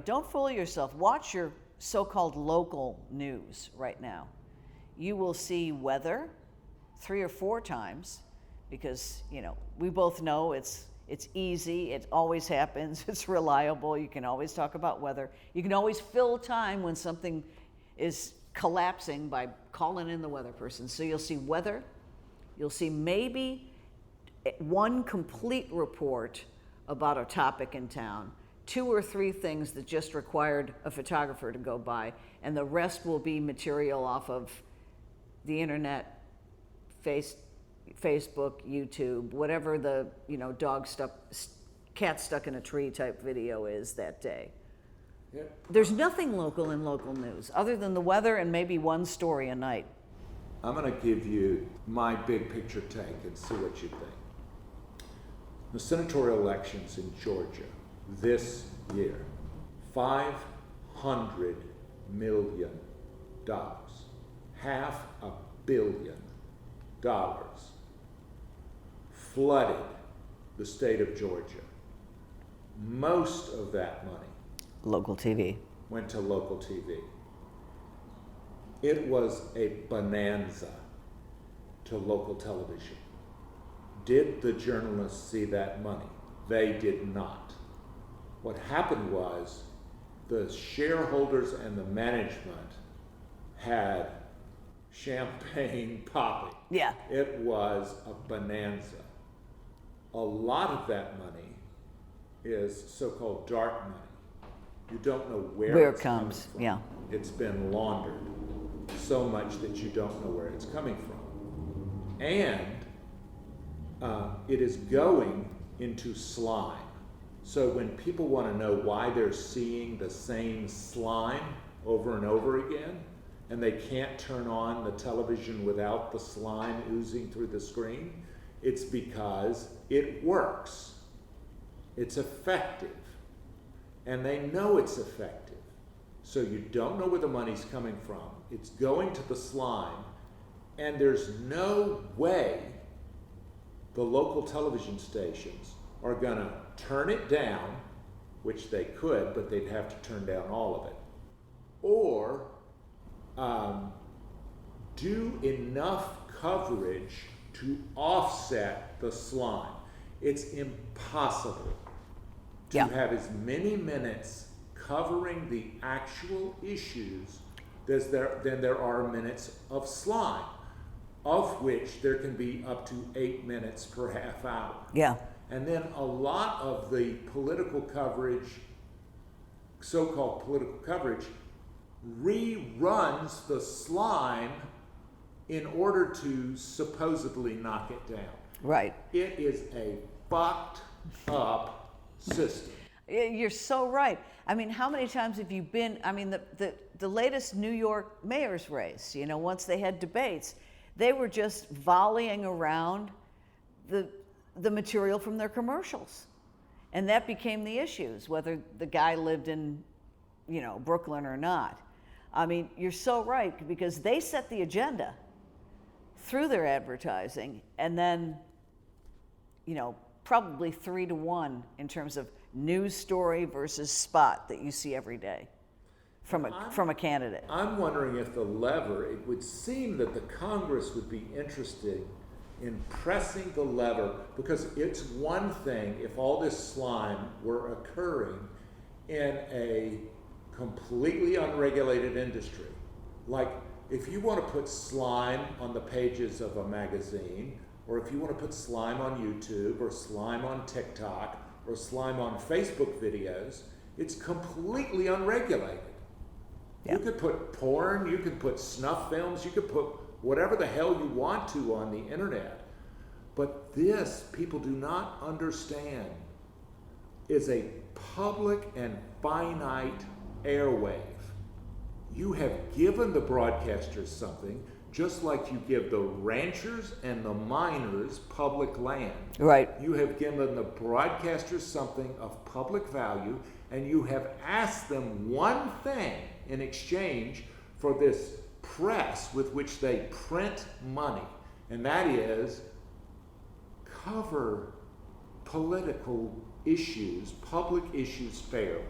don't fool yourself. Watch your so-called local news right now. You will see weather, 3 or 4 times because, we both know it's easy, it always happens, it's reliable, you can always talk about weather. You can always fill time when something is collapsing by calling in the weather person. So you'll see weather, you'll see maybe one complete report about a topic in town, 2 or 3 things that just required a photographer to go by, and the rest will be material off of the internet, Facebook, YouTube, whatever the cat stuck in a tree type video is that day. Yeah. There's nothing local in local news other than the weather and maybe one story a night. I'm going to give you my big picture take and see what you think. The senatorial elections in Georgia this year, $500 million, $500 million, flooded the state of Georgia. Most of that money Local TV. went to local TV. It was a bonanza to local television. Did the journalists see that money? They did not. What happened was the shareholders and the management had champagne popping. Yeah. It was a bonanza. A lot of that money is so-called dark money. You don't know where it comes coming from. Yeah. It's been laundered so much that you don't know where it's coming from. And it is going into slime. So when people want to know why they're seeing the same slime over and over again, and they can't turn on the television without the slime oozing through the screen, it's because it works. It's effective. And they know it's effective. So you don't know where the money's coming from. It's going to the slime, and there's no way the local television stations are going to turn it down, which they could, but they'd have to turn down all of it, or do enough coverage to offset the slime. It's impossible to have as many minutes covering the actual issues than there are minutes of slime, of which there can be up to 8 minutes per half hour. Yeah. And then a lot of the political coverage, so-called political coverage, reruns the slime in order to supposedly knock it down. Right. It is a fucked up system. You're so right. I mean, how many times have you been, the latest New York mayor's race, once they had debates, they were just volleying around the material from their commercials. And that became the issues, whether the guy lived in, Brooklyn or not. I mean, you're so right, because they set the agenda through their advertising, and then, probably 3-1 in terms of news story versus spot that you see every day from a candidate. I'm wondering if the lever, it would seem that the Congress would be interested in pressing the lever, because it's one thing if all this slime were occurring in a completely unregulated industry. Like, if you want to put slime on the pages of a magazine, or if you want to put slime on YouTube, or slime on TikTok, or slime on Facebook videos, it's completely unregulated. Yeah. You could put porn, you could put snuff films, you could put whatever the hell you want to on the internet. But this, people do not understand, is a public and finite airwave. You have given the broadcasters something, just like you give the ranchers and the miners public land. Right. You have given the broadcasters something of public value, and you have asked them one thing in exchange for this press with which they print money, and that is cover political issues, public issues fairly.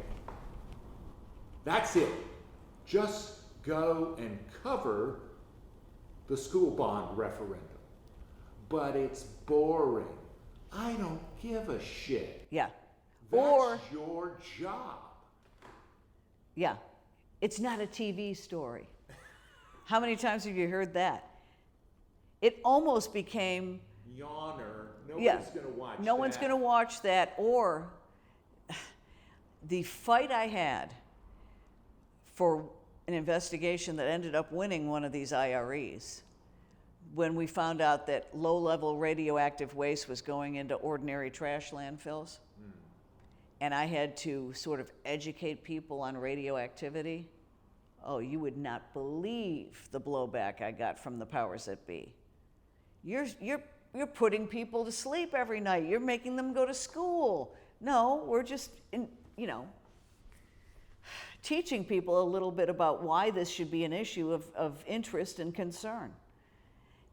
That's it. Just go and cover the school bond referendum. but it's boring. I don't give a shit. Yeah. That's your job. Yeah. It's not a TV story. How many times have you heard that? It almost became... Yawner. Nobody's going to watch that. No one's going to watch that. Or the fight I had for an investigation that ended up winning one of these IREs, when we found out that low-level radioactive waste was going into ordinary trash landfills, and I had to sort of educate people on radioactivity. Oh, you would not believe the blowback I got from the powers that be. You're putting people to sleep every night. You're making them go to school. No, we're just, teaching people a little bit about why this should be an issue of interest and concern.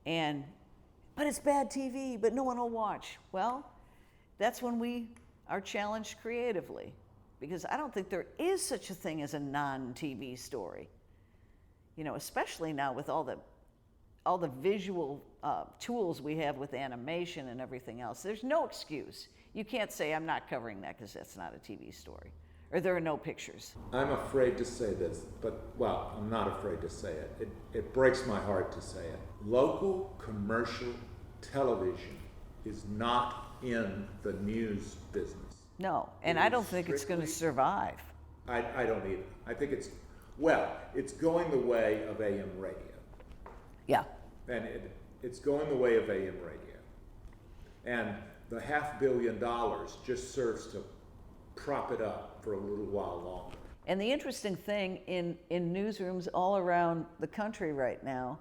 But it's bad TV, but no one will watch. Well, that's when we are challenged creatively, because I don't think there is such a thing as a non-TV story. Especially now with all the visual tools we have with animation and everything else. There's no excuse. You can't say, I'm not covering that because that's not a TV story, or there are no pictures. I'm afraid to say this, well, I'm not afraid to say it. It breaks my heart to say it. Local commercial television is not in the news business. No, and I don't think it's going to survive. I don't either. I think it's going the way of AM radio. Yeah. And it's going the way of AM radio. And the $500 million just serves to prop it up for a little while longer. And the interesting thing in newsrooms all around the country right now,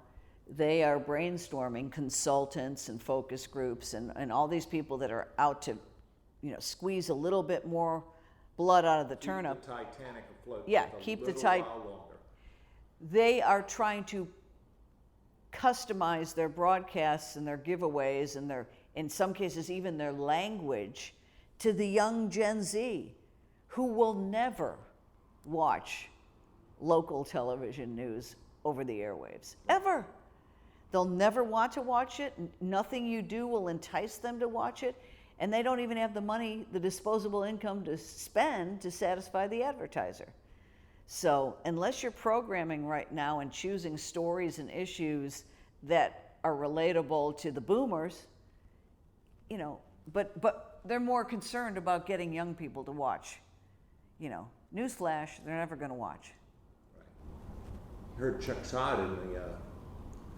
they are brainstorming consultants and focus groups and all these people that are out to, squeeze a little bit more blood out of the turnip. Keep the Titanic afloat. Yeah, keep the Titanic. They are trying to customize their broadcasts and their giveaways and in some cases even their language to the young Gen Z, who will never watch local television news over the airwaves, ever. They'll never want to watch it. Nothing you do will entice them to watch it. And they don't even have the money, the disposable income to spend to satisfy the advertiser. So unless you're programming right now and choosing stories and issues that are relatable to the boomers, but they're more concerned about getting young people to watch. Newsflash, they're never going to watch. Right. I heard Chuck Todd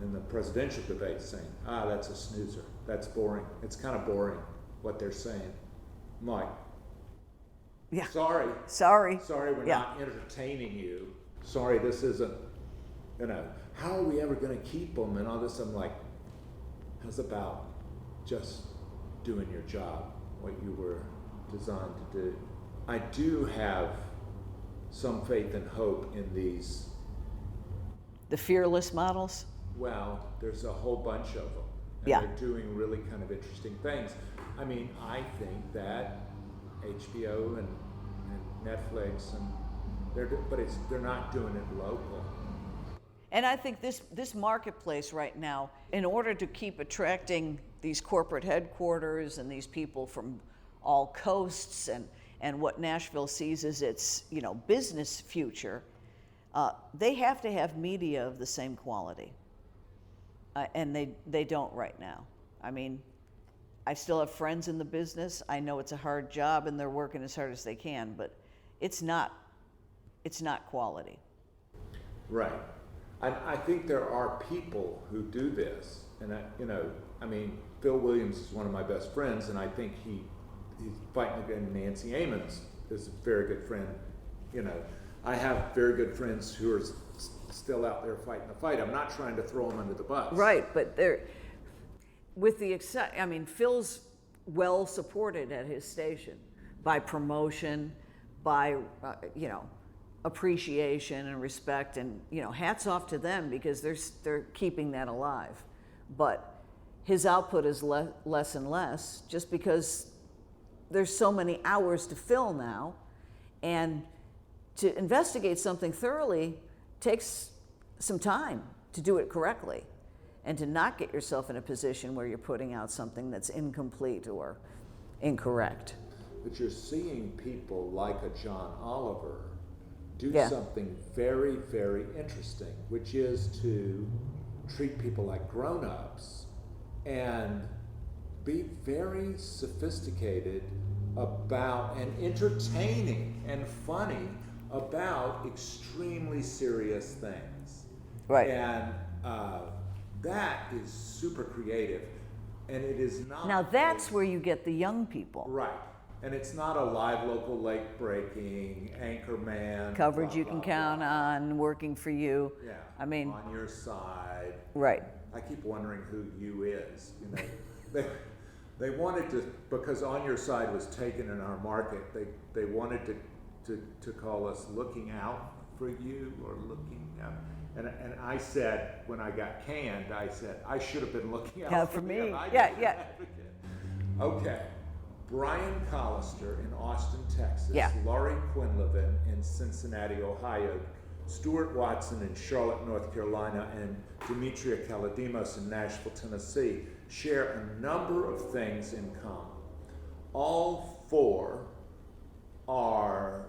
in the presidential debate saying, that's a snoozer. That's boring. It's kind of boring what they're saying. I'm like, yeah. Sorry, we're not entertaining you. Sorry, this isn't, how are we ever going to keep them and all this? I'm like, how's about just doing your job, what you were designed to do? I do have some faith and hope in these. The fearless models? Well, there's a whole bunch of them. And yeah. They're doing really kind of interesting things. I mean, I think that HBO and Netflix they're not doing it local. And I think this marketplace right now, in order to keep attracting these corporate headquarters and these people from all coasts and what Nashville sees as its business future, they have to have media of the same quality, and they don't right now. I mean, I still have friends in the business. I know it's a hard job and they're working as hard as they can, but it's not quality. Right. I think there are people who do this, and Phil Williams is one of my best friends, and I think he's fighting against Nancy Amons is a very good friend. I have very good friends who are still out there fighting the fight. I'm not trying to throw them under the bus. Right, but Phil's well supported at his station by promotion, by appreciation and respect, and hats off to them because they're keeping that alive. But his output is less and less just because there's so many hours to fill now, and to investigate something thoroughly takes some time to do it correctly. and to not get yourself in a position where you're putting out something that's incomplete or incorrect. But you're seeing people like a John Oliver do Yeah. something very, very interesting, which is to treat people like grown-ups and be very sophisticated about and entertaining and funny about extremely serious things. Right. And that is super creative, and it is not. Now that's where you get the young people. Right. And it's not a live local lake breaking, anchor man. Coverage blah, you blah, can blah. count on, working for you. Yeah. I mean, on your side. right. I keep wondering who you is. You know, they wanted to, because On Your Side was taken in our market. They wanted to call us Looking Out for You or Looking Out. And I said, when I got canned, I said I should have been looking out for me. them. I Yeah, didn't yeah. advocate. Okay. Brian Collister in Austin, Texas. Yeah. Laurie Quinlivan in Cincinnati, Ohio. Stuart Watson in Charlotte, North Carolina, and Demetria Kalodimos in Nashville, Tennessee share a number of things in common. All four are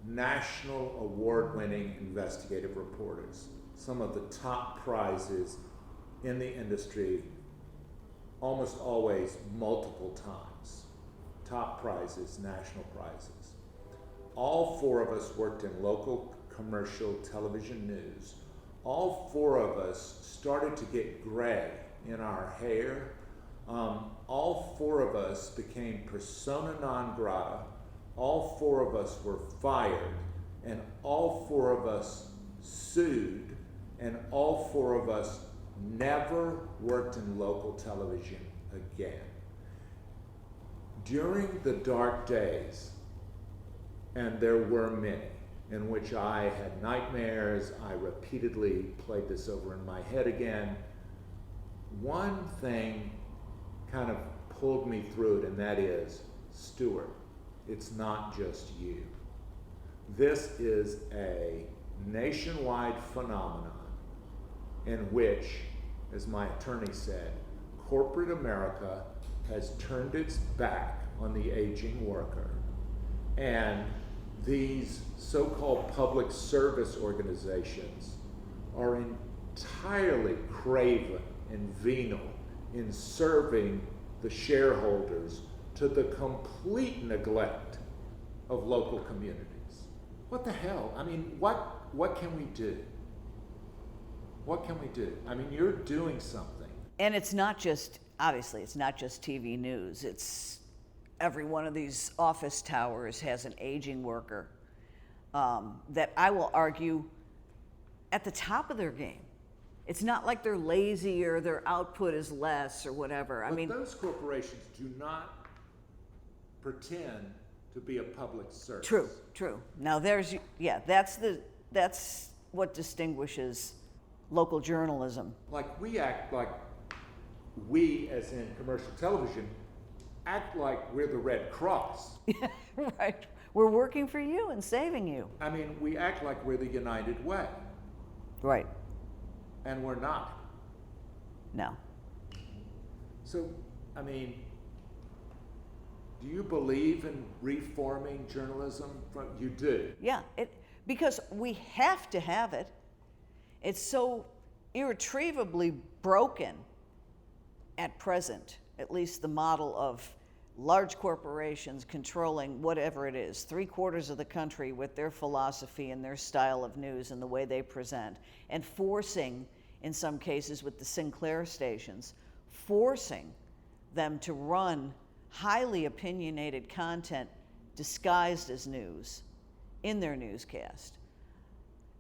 national award-winning investigative reporters. Some of the top prizes in the industry, almost always multiple times. Top prizes, national prizes. All four of us worked in local commercial television news. All four of us started to get gray in our hair. All four of us became persona non grata. All four of us were fired, and all four of us sued, and all four of us never worked in local television again. During the dark days, and there were many, in which I had nightmares, I repeatedly played this over in my head again, one thing kind of pulled me through it, and that is, Stuart, it's not just you. This is a nationwide phenomenon in which, as my attorney said, corporate America has turned its back on the aging worker, and these so-called public service organizations are entirely craven and venal in serving the shareholders to the complete neglect of local communities. What the hell? I mean, what can we do? What can we do? I mean, you're doing something. And it's not just, obviously, it's not just TV news. It's every one of these office towers has an aging worker that I will argue at the top of their game. It's not like they're lazy or their output is less or whatever. But those corporations do not pretend to be a public service. True. Now that's what distinguishes local journalism. Like we act like we, as in commercial television, act like we're the Red Cross. Right. We're working for you and saving you. I mean, we act like we're the United Way. Right. And we're not. No. So, I mean, do you believe in reforming journalism? You do. Yeah, because we have to have it. It's so irretrievably broken at present, at least the model of large corporations controlling whatever it is, 3/4 of the country with their philosophy and their style of news and the way they present, and forcing, in some cases with the Sinclair stations, forcing them to run highly opinionated content disguised as news in their newscast.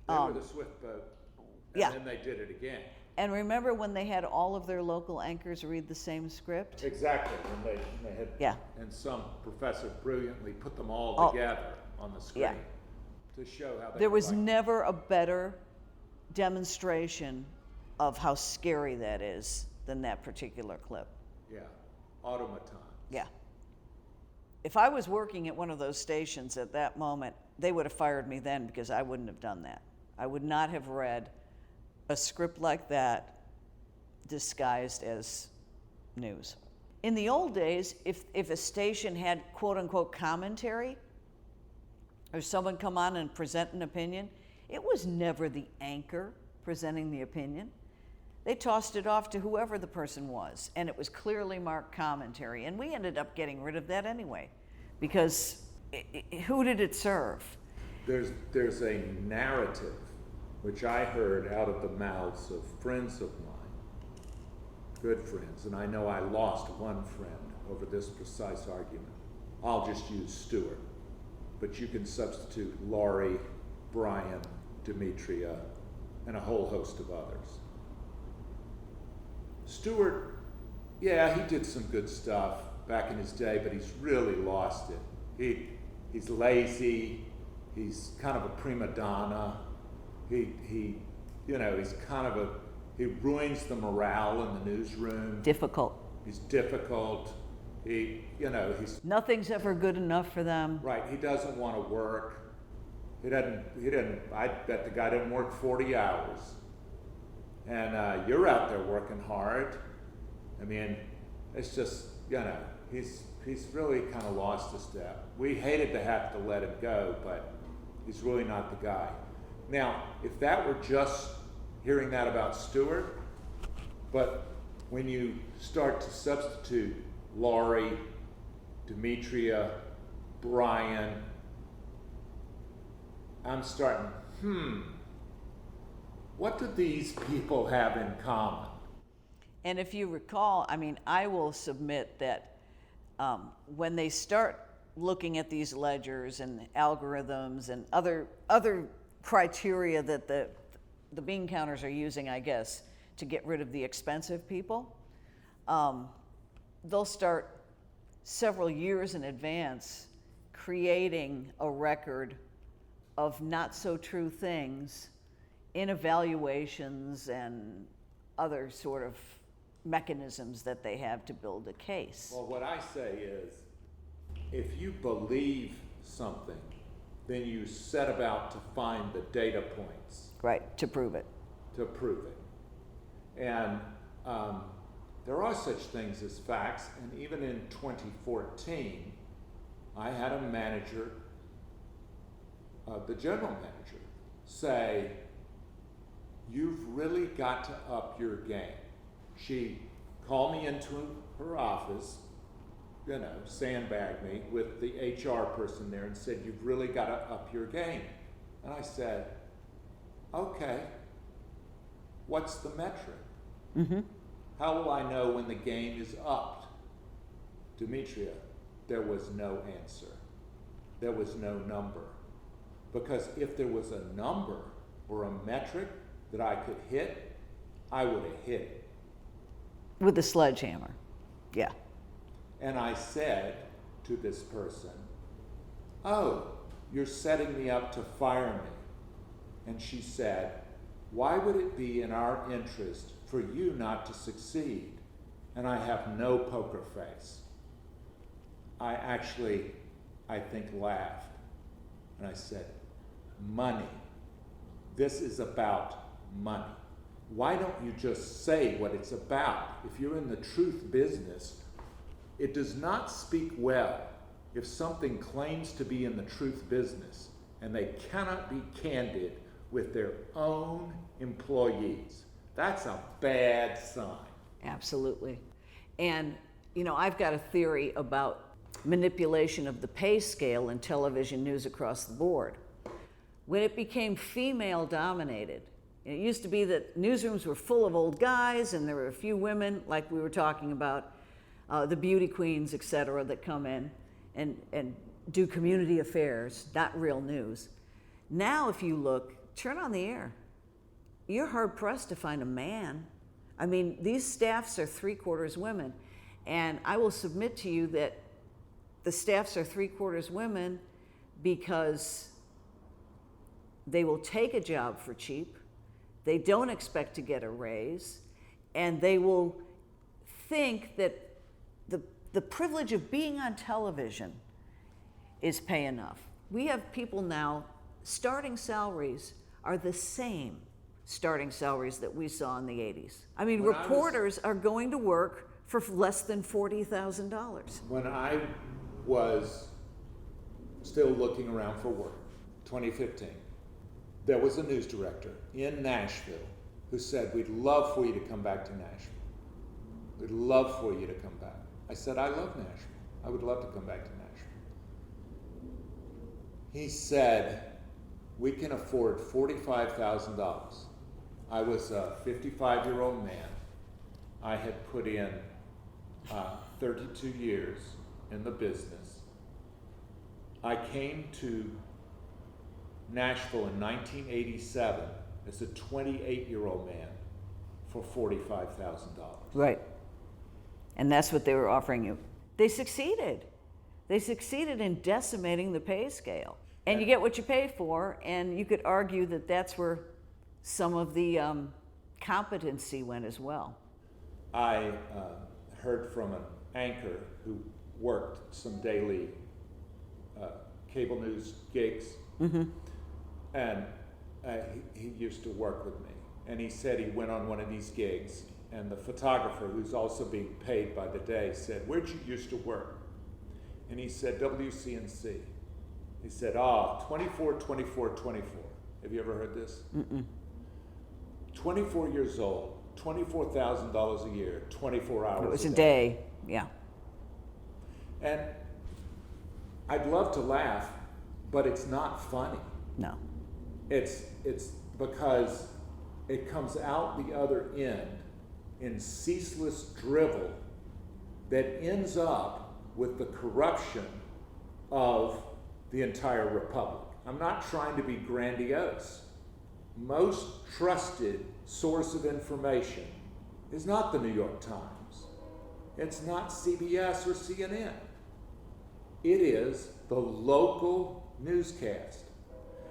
They were the Swift boat, and yeah. then they did it again. And remember when they had all of their local anchors read the same script? Exactly, and they had, Yeah. and some professor brilliantly put them all together on the screen to show how they There were was like, never a better demonstration of how scary that is than that particular clip. yeah, automatons. Yeah. If I was working at one of those stations at that moment, they would have fired me then because I wouldn't have done that. I would not have read a script like that disguised as news. In the old days, if a station had quote-unquote commentary, or someone come on and present an opinion, it was never the anchor presenting the opinion. They tossed it off to whoever the person was, and it was clearly marked commentary. And we ended up getting rid of that anyway, because who did it serve? There's a narrative, which I heard out of the mouths of friends of mine, good friends, and I know I lost one friend over this precise argument. I'll just use Stuart, but you can substitute Laurie, Brian, Demetria, and a whole host of others. Stuart, yeah, he did some good stuff back in his day, but he's really lost it. He's lazy. He's kind of a prima donna. He's ruins the morale in the newsroom. Difficult. He's difficult. He's Nothing's ever good enough for them. right. He doesn't want to work. He doesn't. I bet the guy didn't work 40 hours. And you're out there working hard. I mean, it's just, he's really kind of lost a step. We hated to have to let him go, but he's really not the guy. Now, if that were just hearing that about Stuart, but when you start to substitute Laurie, Demetria, Brian, I'm starting, what do these people have in common? And if you recall, I will submit that when they start looking at these ledgers and algorithms and other criteria that the bean counters are using, I guess, to get rid of the expensive people, they'll start several years in advance creating a record of not so true things in evaluations and other sort of mechanisms that they have to build a case. Well, what I say is, if you believe something, then you set about to find the data points. Right, to prove it. To prove it. And there are such things as facts, and even in 2014, I had a manager, the general manager, say, "You've really got to up your game." She called me into her office, sandbagged me with the HR person there and said, "You've really got to up your game." And I said, "Okay, what's the metric? Mm-hmm. How will I know when the game is upped?" Demetria, there was no answer. There was no number. Because if there was a number or a metric that I could hit, I would have hit it. With a sledgehammer, yeah. And I said to this person, "Oh, you're setting me up to fire me." And she said, "Why would it be in our interest for you not to succeed?" And I have no poker face. I actually, I think, laughed. And I said, "Money. This is about money. Why don't you just say what it's about? If you're in the truth business, it does not speak well if something claims to be in the truth business and they cannot be candid with their own employees. That's a bad sign." Absolutely. And, I've got a theory about manipulation of the pay scale in television news across the board. When it became female dominated, it used to be that newsrooms were full of old guys and there were a few women, like we were talking about, the beauty queens, et cetera, that come in and do community affairs, not real news. Now, if you look, turn on the air. You're hard pressed to find a man. These staffs are 3/4 women. And I will submit to you that the staffs are 3/4 women because they will take a job for cheap. They don't expect to get a raise, and they will think that the privilege of being on television is pay enough. We have people now, starting salaries are the same starting salaries that we saw in the 80s. I mean, reporters are going to work for less than $40,000. When I was still looking around for work, 2015, there was a news director in Nashville who said, "We'd love for you to come back to Nashville. We'd love for you to come back." I said, "I love Nashville. I would love to come back to Nashville." He said, "We can afford $45,000. I was a 55-year-old man. I had put in 32 years in the business. I came to Nashville in 1987 as a 28-year-old man for $45,000. Right. And that's what they were offering you. They succeeded. They succeeded in decimating the pay scale. And you get what you pay for, and you could argue that that's where some of the competency went as well. I heard from an anchor who worked some daily cable news gigs, and he used to work with me. And he said he went on one of these gigs, and the photographer, who's also being paid by the day, said, "Where'd you used to work?" And he said, "WCNC." He said, 24, 24, 24. Have you ever heard this? 24 years old, $24,000 a year, 24 hours It was a day, yeah. And I'd love to laugh, but it's not funny. No. It's because it comes out the other end in ceaseless drivel that ends up with the corruption of the entire republic. I'm not trying to be grandiose. Most trusted source of information is not the New York Times. It's not CBS or CNN. It is the local newscast.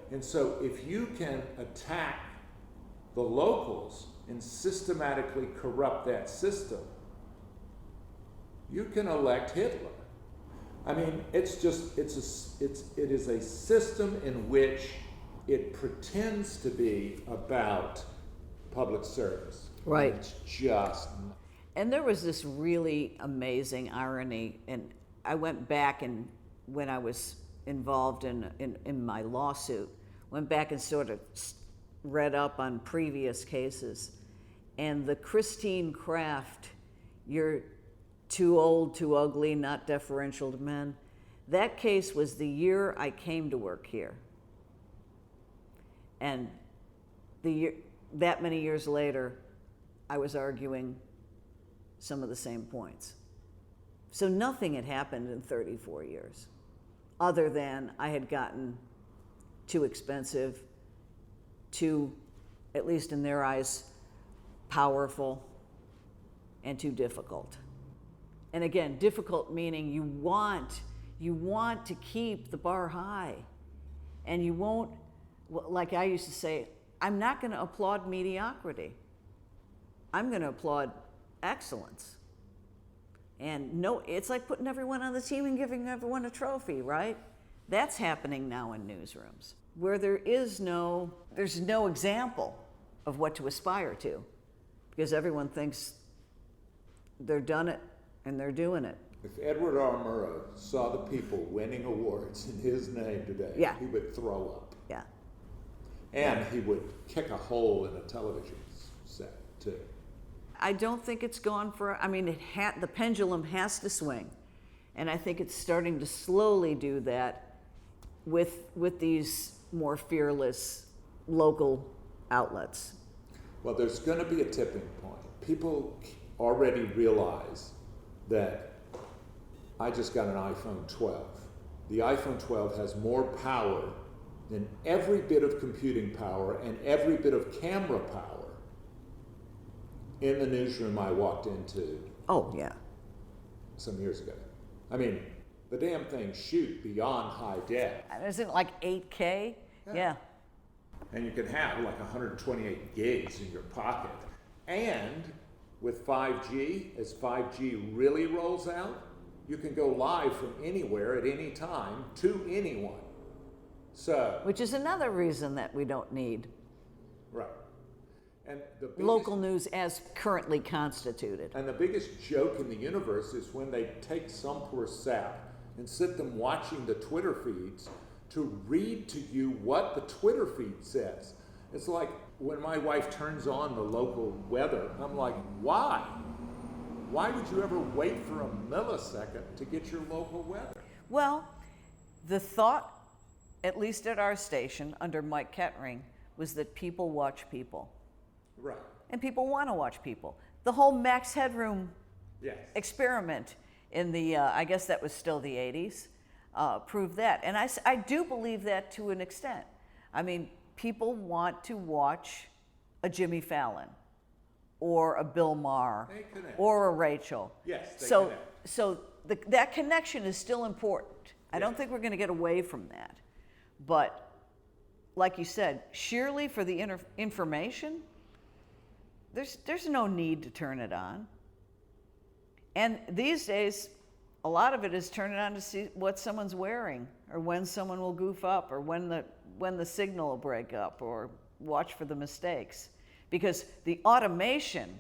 And so if you can attack the locals and systematically corrupt that system, you can elect Hitler. I mean, it is a system in which it pretends to be about public service. Right. And it's just. And there was this really amazing irony, and I went back and when I was involved in my lawsuit, went back and sort of read up on previous cases, and the Christine Craft, "You're too old, too ugly, not deferential to men," that case was the year I came to work here. And that many years later, I was arguing some of the same points. So nothing had happened in 34 years, other than I had gotten too expensive, too, at least in their eyes, powerful, and too difficult. And again, difficult meaning you want to keep the bar high, and you won't, like I used to say, I'm not going to applaud mediocrity. I'm going to applaud excellence. And no, it's like putting everyone on the team and giving everyone a trophy, right? That's happening now in newsrooms, where there's no example of what to aspire to, because everyone thinks they're done it and they're doing it. If Edward R. Murrow saw the people winning awards in his name today, he would throw up. Yeah. And he would kick a hole in a television set, too. I don't think it's gone for, I mean, the pendulum has to swing. And I think it's starting to slowly do that with these more fearless local outlets. Well, there's going to be a tipping point. People already realize that I just got an iPhone 12. The iPhone 12 has more power than every bit of computing power and every bit of camera power in the newsroom I walked into. Oh, yeah. Some years ago. I mean, the damn things shoot beyond high def. Isn't it like 8K? Yeah. And you can have like 128 gigs in your pocket. And with 5G, as 5G really rolls out, you can go live from anywhere at any time to anyone. So, which is another reason that we don't need. Right. And the biggest, local news as currently constituted. And the biggest joke in the universe is when they take some poor sap and sit them watching the Twitter feeds to read to you what the Twitter feed says. It's like when my wife turns on the local weather, I'm like, why? Why would you ever wait for a millisecond to get your local weather? Well, the thought, at least at our station under Mike Kettering, was that people watch people. Right. And people want to watch people. The whole Max Headroom Yes. experiment in the, I guess that was still the 80s, proved that. And I do believe that to an extent. I mean, people want to watch a Jimmy Fallon or a Bill Maher or a Rachel. Yes, they so connect. So that connection is still important. I don't think we're going to get away from that. But like you said, sheerly for the information, there's no need to turn it on. And these days, a lot of it is turn it on to see what someone's wearing, or when someone will goof up, or when the signal will break up, or watch for the mistakes. Because the automation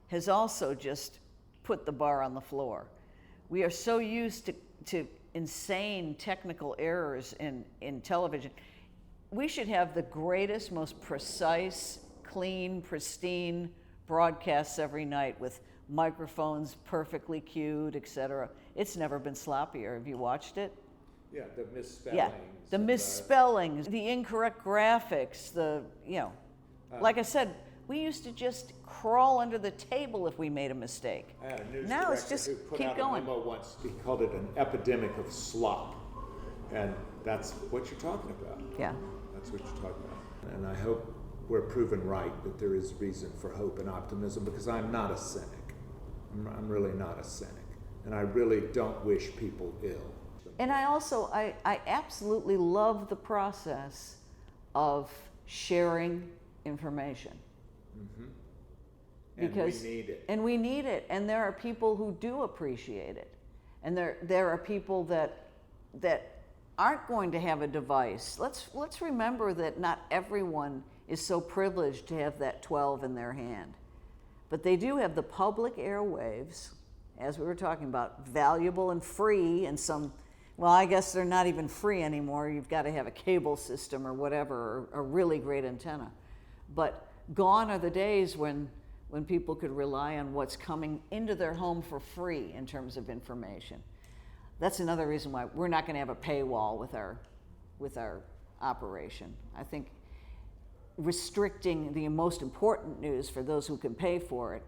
has also just put the bar on the floor. We are so used to insane technical errors in television. We should have the greatest, most precise, clean, pristine broadcasts every night with microphones perfectly cued, etc. It's never been sloppier. Have you watched it? Yeah, the misspellings. Yeah, the misspellings, the incorrect graphics, like I said, we used to just crawl under the table if we made a mistake. I had a news Now it's director just who put keep out going. a memo once. He called it an epidemic of slop. And that's what you're talking about. Yeah. That's what you're talking about. And I hope we're proven right that there is reason for hope and optimism, because I'm not a cynic. I'm really not a cynic. And I really don't wish people ill. And I absolutely love the process of sharing information. Mm-hmm. Because, we need it. And we need it. And there are people who do appreciate it. And there are people that aren't going to have a device. Let's remember that not everyone is so privileged to have that 12 in their hand. But they do have the public airwaves, as we were talking about, valuable and free, and some, well, I guess they're not even free anymore. You've got to have a cable system or whatever, or a really great antenna. But gone are the days when people could rely on what's coming into their home for free in terms of information. That's another reason why we're not going to have a paywall with our operation. I think restricting the most important news for those who can pay for it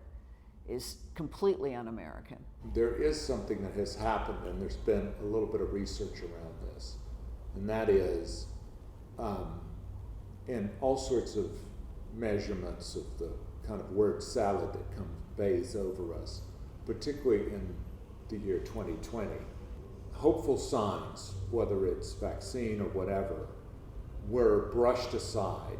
is completely un-American. There is something that has happened, and there's been a little bit of research around this, and that is in all sorts of measurements of the kind of word salad that bathes over us, particularly in the year 2020. Hopeful signs, whether it's vaccine or whatever, were brushed aside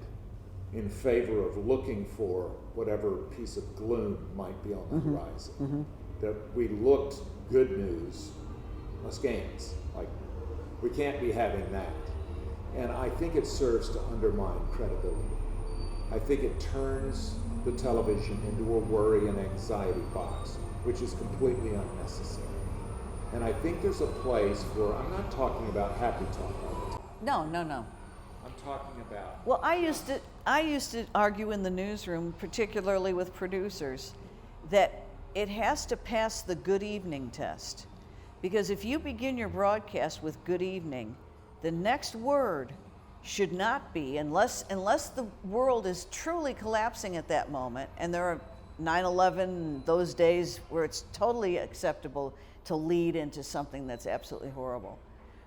in favor of looking for whatever piece of gloom might be on the horizon. Mm-hmm. That we looked good news askance, like we can't be having that. And I think it serves to undermine credibility. I think it turns the television into a worry and anxiety box, which is completely unnecessary. And I think there's a place for, I'm not talking about happy talk all the time. No. I'm talking about... Well, I used to argue in the newsroom, particularly with producers, that it has to pass the good evening test. Because if you begin your broadcast with good evening, the next word should not be, unless the world is truly collapsing at that moment, and there are 9/11, those days where it's totally acceptable to lead into something that's absolutely horrible.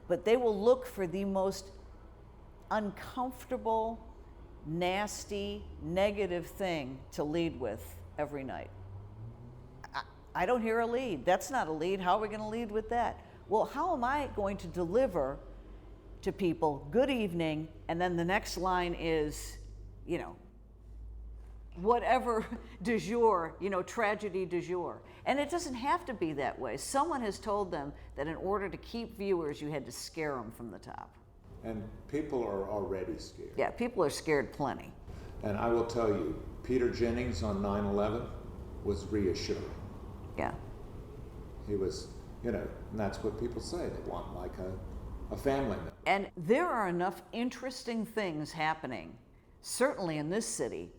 But they will look for the most uncomfortable, nasty, negative thing to lead with every night. I don't hear a lead. That's not a lead. How are we going to lead with that? Well, how am I going to deliver to people good evening, and then the next line is, whatever du jour, tragedy du jour. And it doesn't have to be that way. Someone has told them that in order to keep viewers, you had to scare them from the top. And people are already scared. Yeah, people are scared plenty. And I will tell you, Peter Jennings on 9/11 was reassuring. Yeah. He was, and that's what people say. They want like a family member. And there are enough interesting things happening, certainly in this city,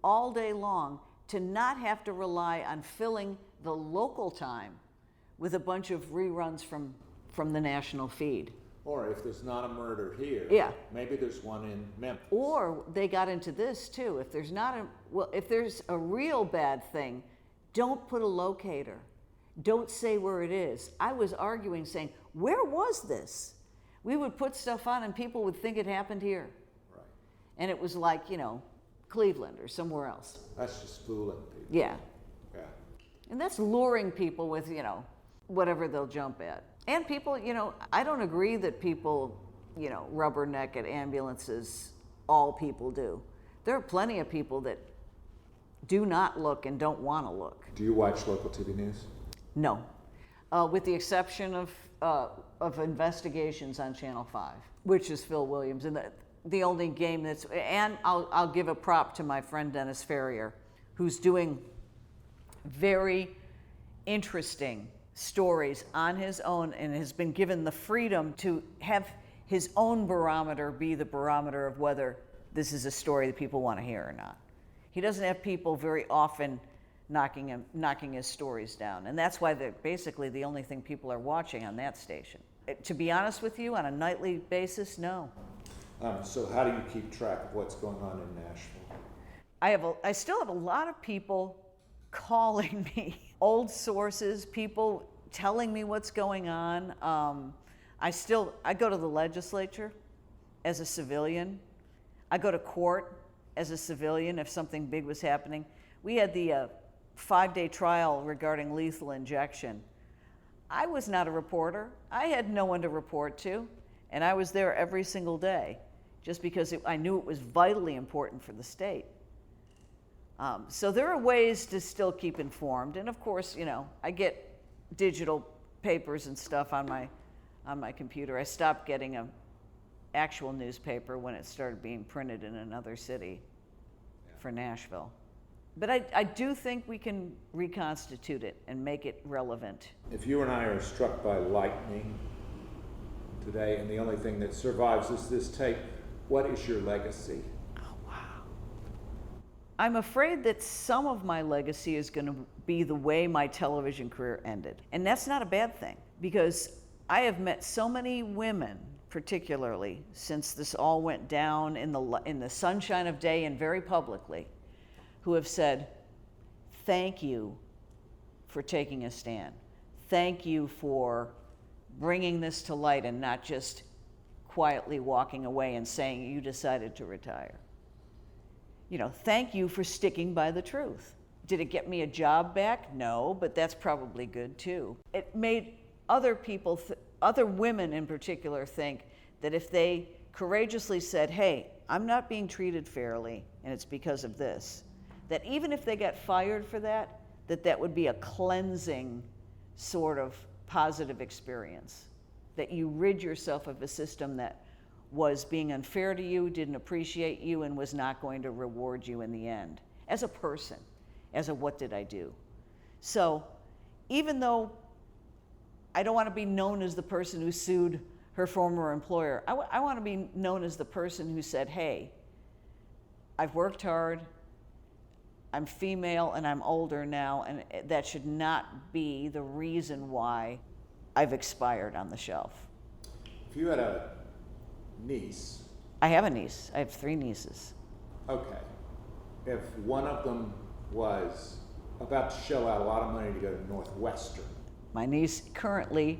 all day long, to not have to rely on filling the local time with a bunch of reruns from the national feed. Or if there's not a murder here, Yeah. maybe there's one in Memphis. Or they got into this too. If there's a real bad thing, don't put a locator. Don't say where it is. I was arguing, saying, where was this? We would put stuff on and people would think it happened here. Right. And it was like, Cleveland or somewhere else. That's just fooling people. Yeah. Yeah. And that's luring people with, whatever they'll jump at. And people, I don't agree that people, rubberneck at ambulances, all people do. There are plenty of people that do not look and don't want to look. Do you watch local TV news? No. With the exception of investigations on Channel 5, which is Phil Williams. And the only game and I'll give a prop to my friend Dennis Ferrier, who's doing very interesting stories on his own and has been given the freedom to have his own barometer be the barometer of whether this is a story that people want to hear or not. He doesn't have people very often knocking his stories down. And that's why they're basically the only thing people are watching on that station. To be honest with you, on a nightly basis, no. So how do you keep track of what's going on in Nashville? I still have a lot of people calling me, old sources, people telling me what's going on. I go to the legislature as a civilian. I go to court as a civilian if something big was happening. We had the 5-day trial regarding lethal injection. I was not a reporter. I had no one to report to, and I was there every single day just because I knew it was vitally important for the state. So there are ways to still keep informed, and of course, I get digital papers and stuff on my computer. I stopped getting an actual newspaper when it started being printed in another city for Nashville. But I do think we can reconstitute it and make it relevant. If you and I are struck by lightning today, and the only thing that survives is this tape, what is your legacy? I'm afraid that some of my legacy is going to be the way my television career ended. And that's not a bad thing, because I have met so many women, particularly since this all went down in the sunshine of day and very publicly, who have said, thank you for taking a stand. Thank you for bringing this to light and not just quietly walking away and saying you decided to retire. Thank you for sticking by the truth. Did it get me a job back? No, but that's probably good too. It made other people, other women in particular, think that if they courageously said, hey, I'm not being treated fairly, and it's because of this, that even if they got fired for that, that would be a cleansing sort of positive experience. That you rid yourself of a system that was being unfair to you, didn't appreciate you, and was not going to reward you in the end. As a person, as a what did I do? So even though I don't want to be known as the person who sued her former employer, I want to be known as the person who said, hey, I've worked hard, I'm female and I'm older now, and that should not be the reason why I've expired on the shelf. If you had a niece. I have a niece. I have 3 nieces. Okay. If one of them was about to shell out a lot of money to go to Northwestern. My niece currently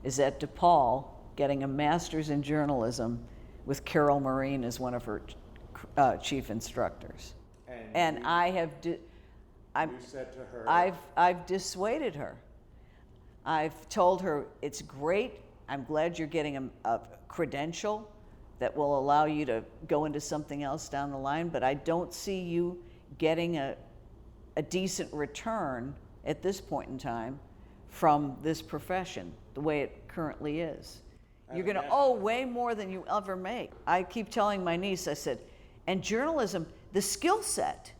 is at DePaul getting a master's in journalism with Carol Marine as one of her chief instructors. And you, I have you said to her, I've dissuaded her. I've told her it's great. I'm glad you're getting a credential that will allow you to go into something else down the line, but I don't see you getting a decent return at this point in time from this profession, the way it currently is. You're going to owe way more than you ever make. I keep telling my niece, I said, and journalism, the skill set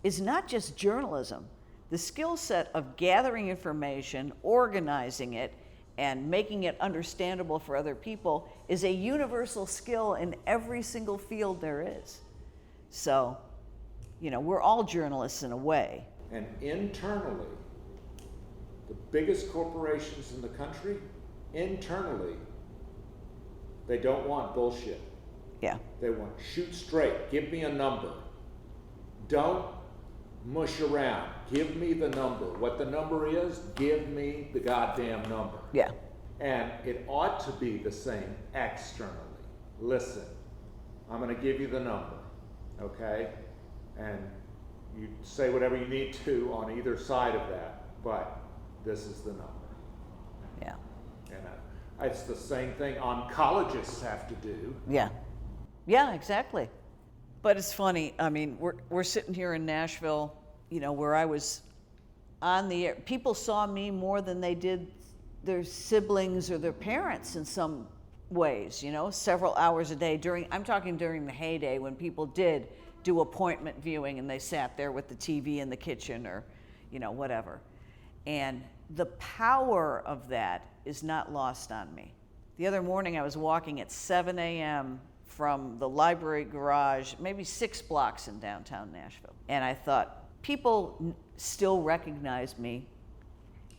is not just journalism. The skill set of gathering information, organizing it, and making it understandable for other people is a universal skill in every single field there is. So, we're all journalists in a way. And internally, the biggest corporations in the country, internally, they don't want bullshit. Yeah. They want shoot straight. Give me a number. Don't mush around. Give me the number. What the number is, give me the goddamn number. Yeah. And it ought to be the same externally. Listen, I'm going to give you the number, okay? And you say whatever you need to on either side of that, but this is the number. Yeah. And it's the same thing oncologists have to do. Yeah. Yeah, exactly. But it's funny. I mean, we're sitting here in Nashville, where I was on the air. People saw me more than they did their siblings or their parents in some ways, several hours a day I'm talking during the heyday when people did do appointment viewing and they sat there with the TV in the kitchen or, whatever. And the power of that is not lost on me. The other morning I was walking at 7 a.m. from the library garage, maybe 6 blocks in downtown Nashville. And I thought, people still recognize me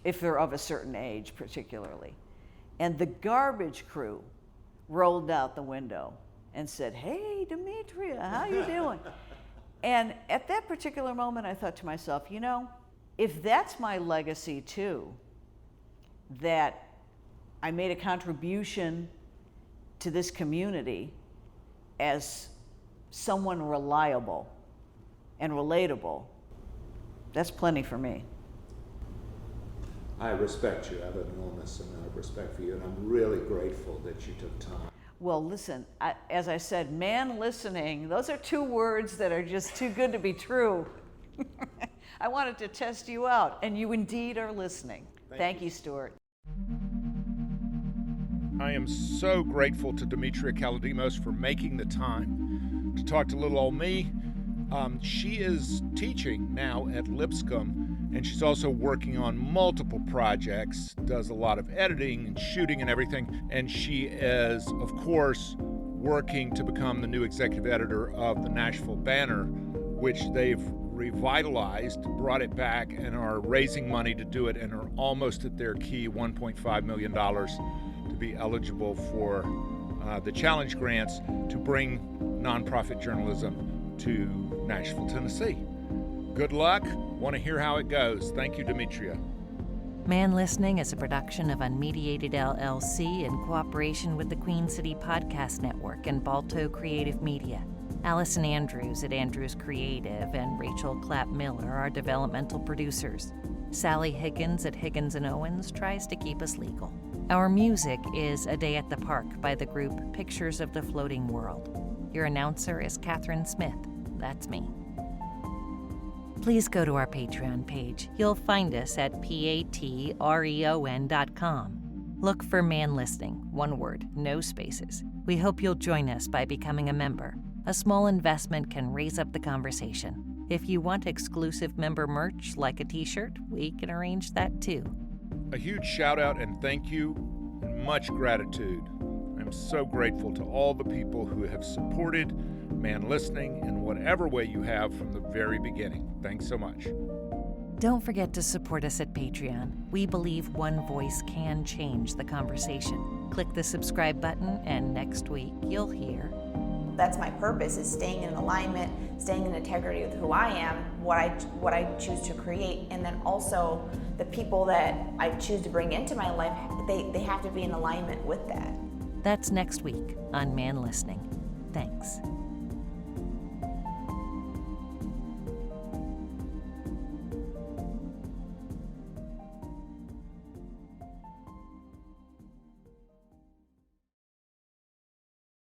if they're of a certain age particularly. And the garbage crew rolled out the window and said, "Hey, Demetria, how you doing?" And at that particular moment, I thought to myself, if that's my legacy too, that I made a contribution to this community as someone reliable and relatable, that's plenty for me. I respect you. I have an enormous amount of respect for you, and I'm really grateful that you took time. Well, listen, as I said, man listening, those are 2 words that are just too good to be true. I wanted to test you out, and you indeed are listening. Thank you, Stuart. I am so grateful to Demetria Kalodimos for making the time to talk to little old me. She is teaching now at Lipscomb, and she's also working on multiple projects, does a lot of editing and shooting and everything. And she is, of course, working to become the new executive editor of the Nashville Banner, which they've revitalized, brought it back, and are raising money to do it, and are almost at their key $1.5 million to be eligible for the challenge grants to bring nonprofit journalism to Nashville, Tennessee. Good luck. Want to hear how it goes. Thank you, Demetria. Man Listening is a production of Unmediated LLC in cooperation with the Queen City Podcast Network and Balto Creative Media. Allison Andrews at Andrews Creative and Rachel Clapp-Miller are developmental producers. Sally Higgins at Higgins & Owens tries to keep us legal. Our music is A Day at the Park by the group Pictures of the Floating World. Your announcer is Catherine Smith. That's me. Please go to our Patreon page. You'll find us at patreon.com. Look for Man Listening, one word, no spaces. We hope you'll join us by becoming a member. A small investment can raise up the conversation. If you want exclusive member merch, like a t-shirt, we can arrange that too. A huge shout out and thank you and much gratitude. I'm so grateful to all the people who have supported Man Listening in whatever way you have from the very beginning. Thanks so much. Don't forget to support us at Patreon. We believe one voice can change the conversation. Click the subscribe button, and next week you'll hear. That's my purpose, is staying in alignment, staying in integrity with who I am, what I choose to create, and then also the people that I choose to bring into my life, they have to be in alignment with that. That's next week on Man Listening. Thanks.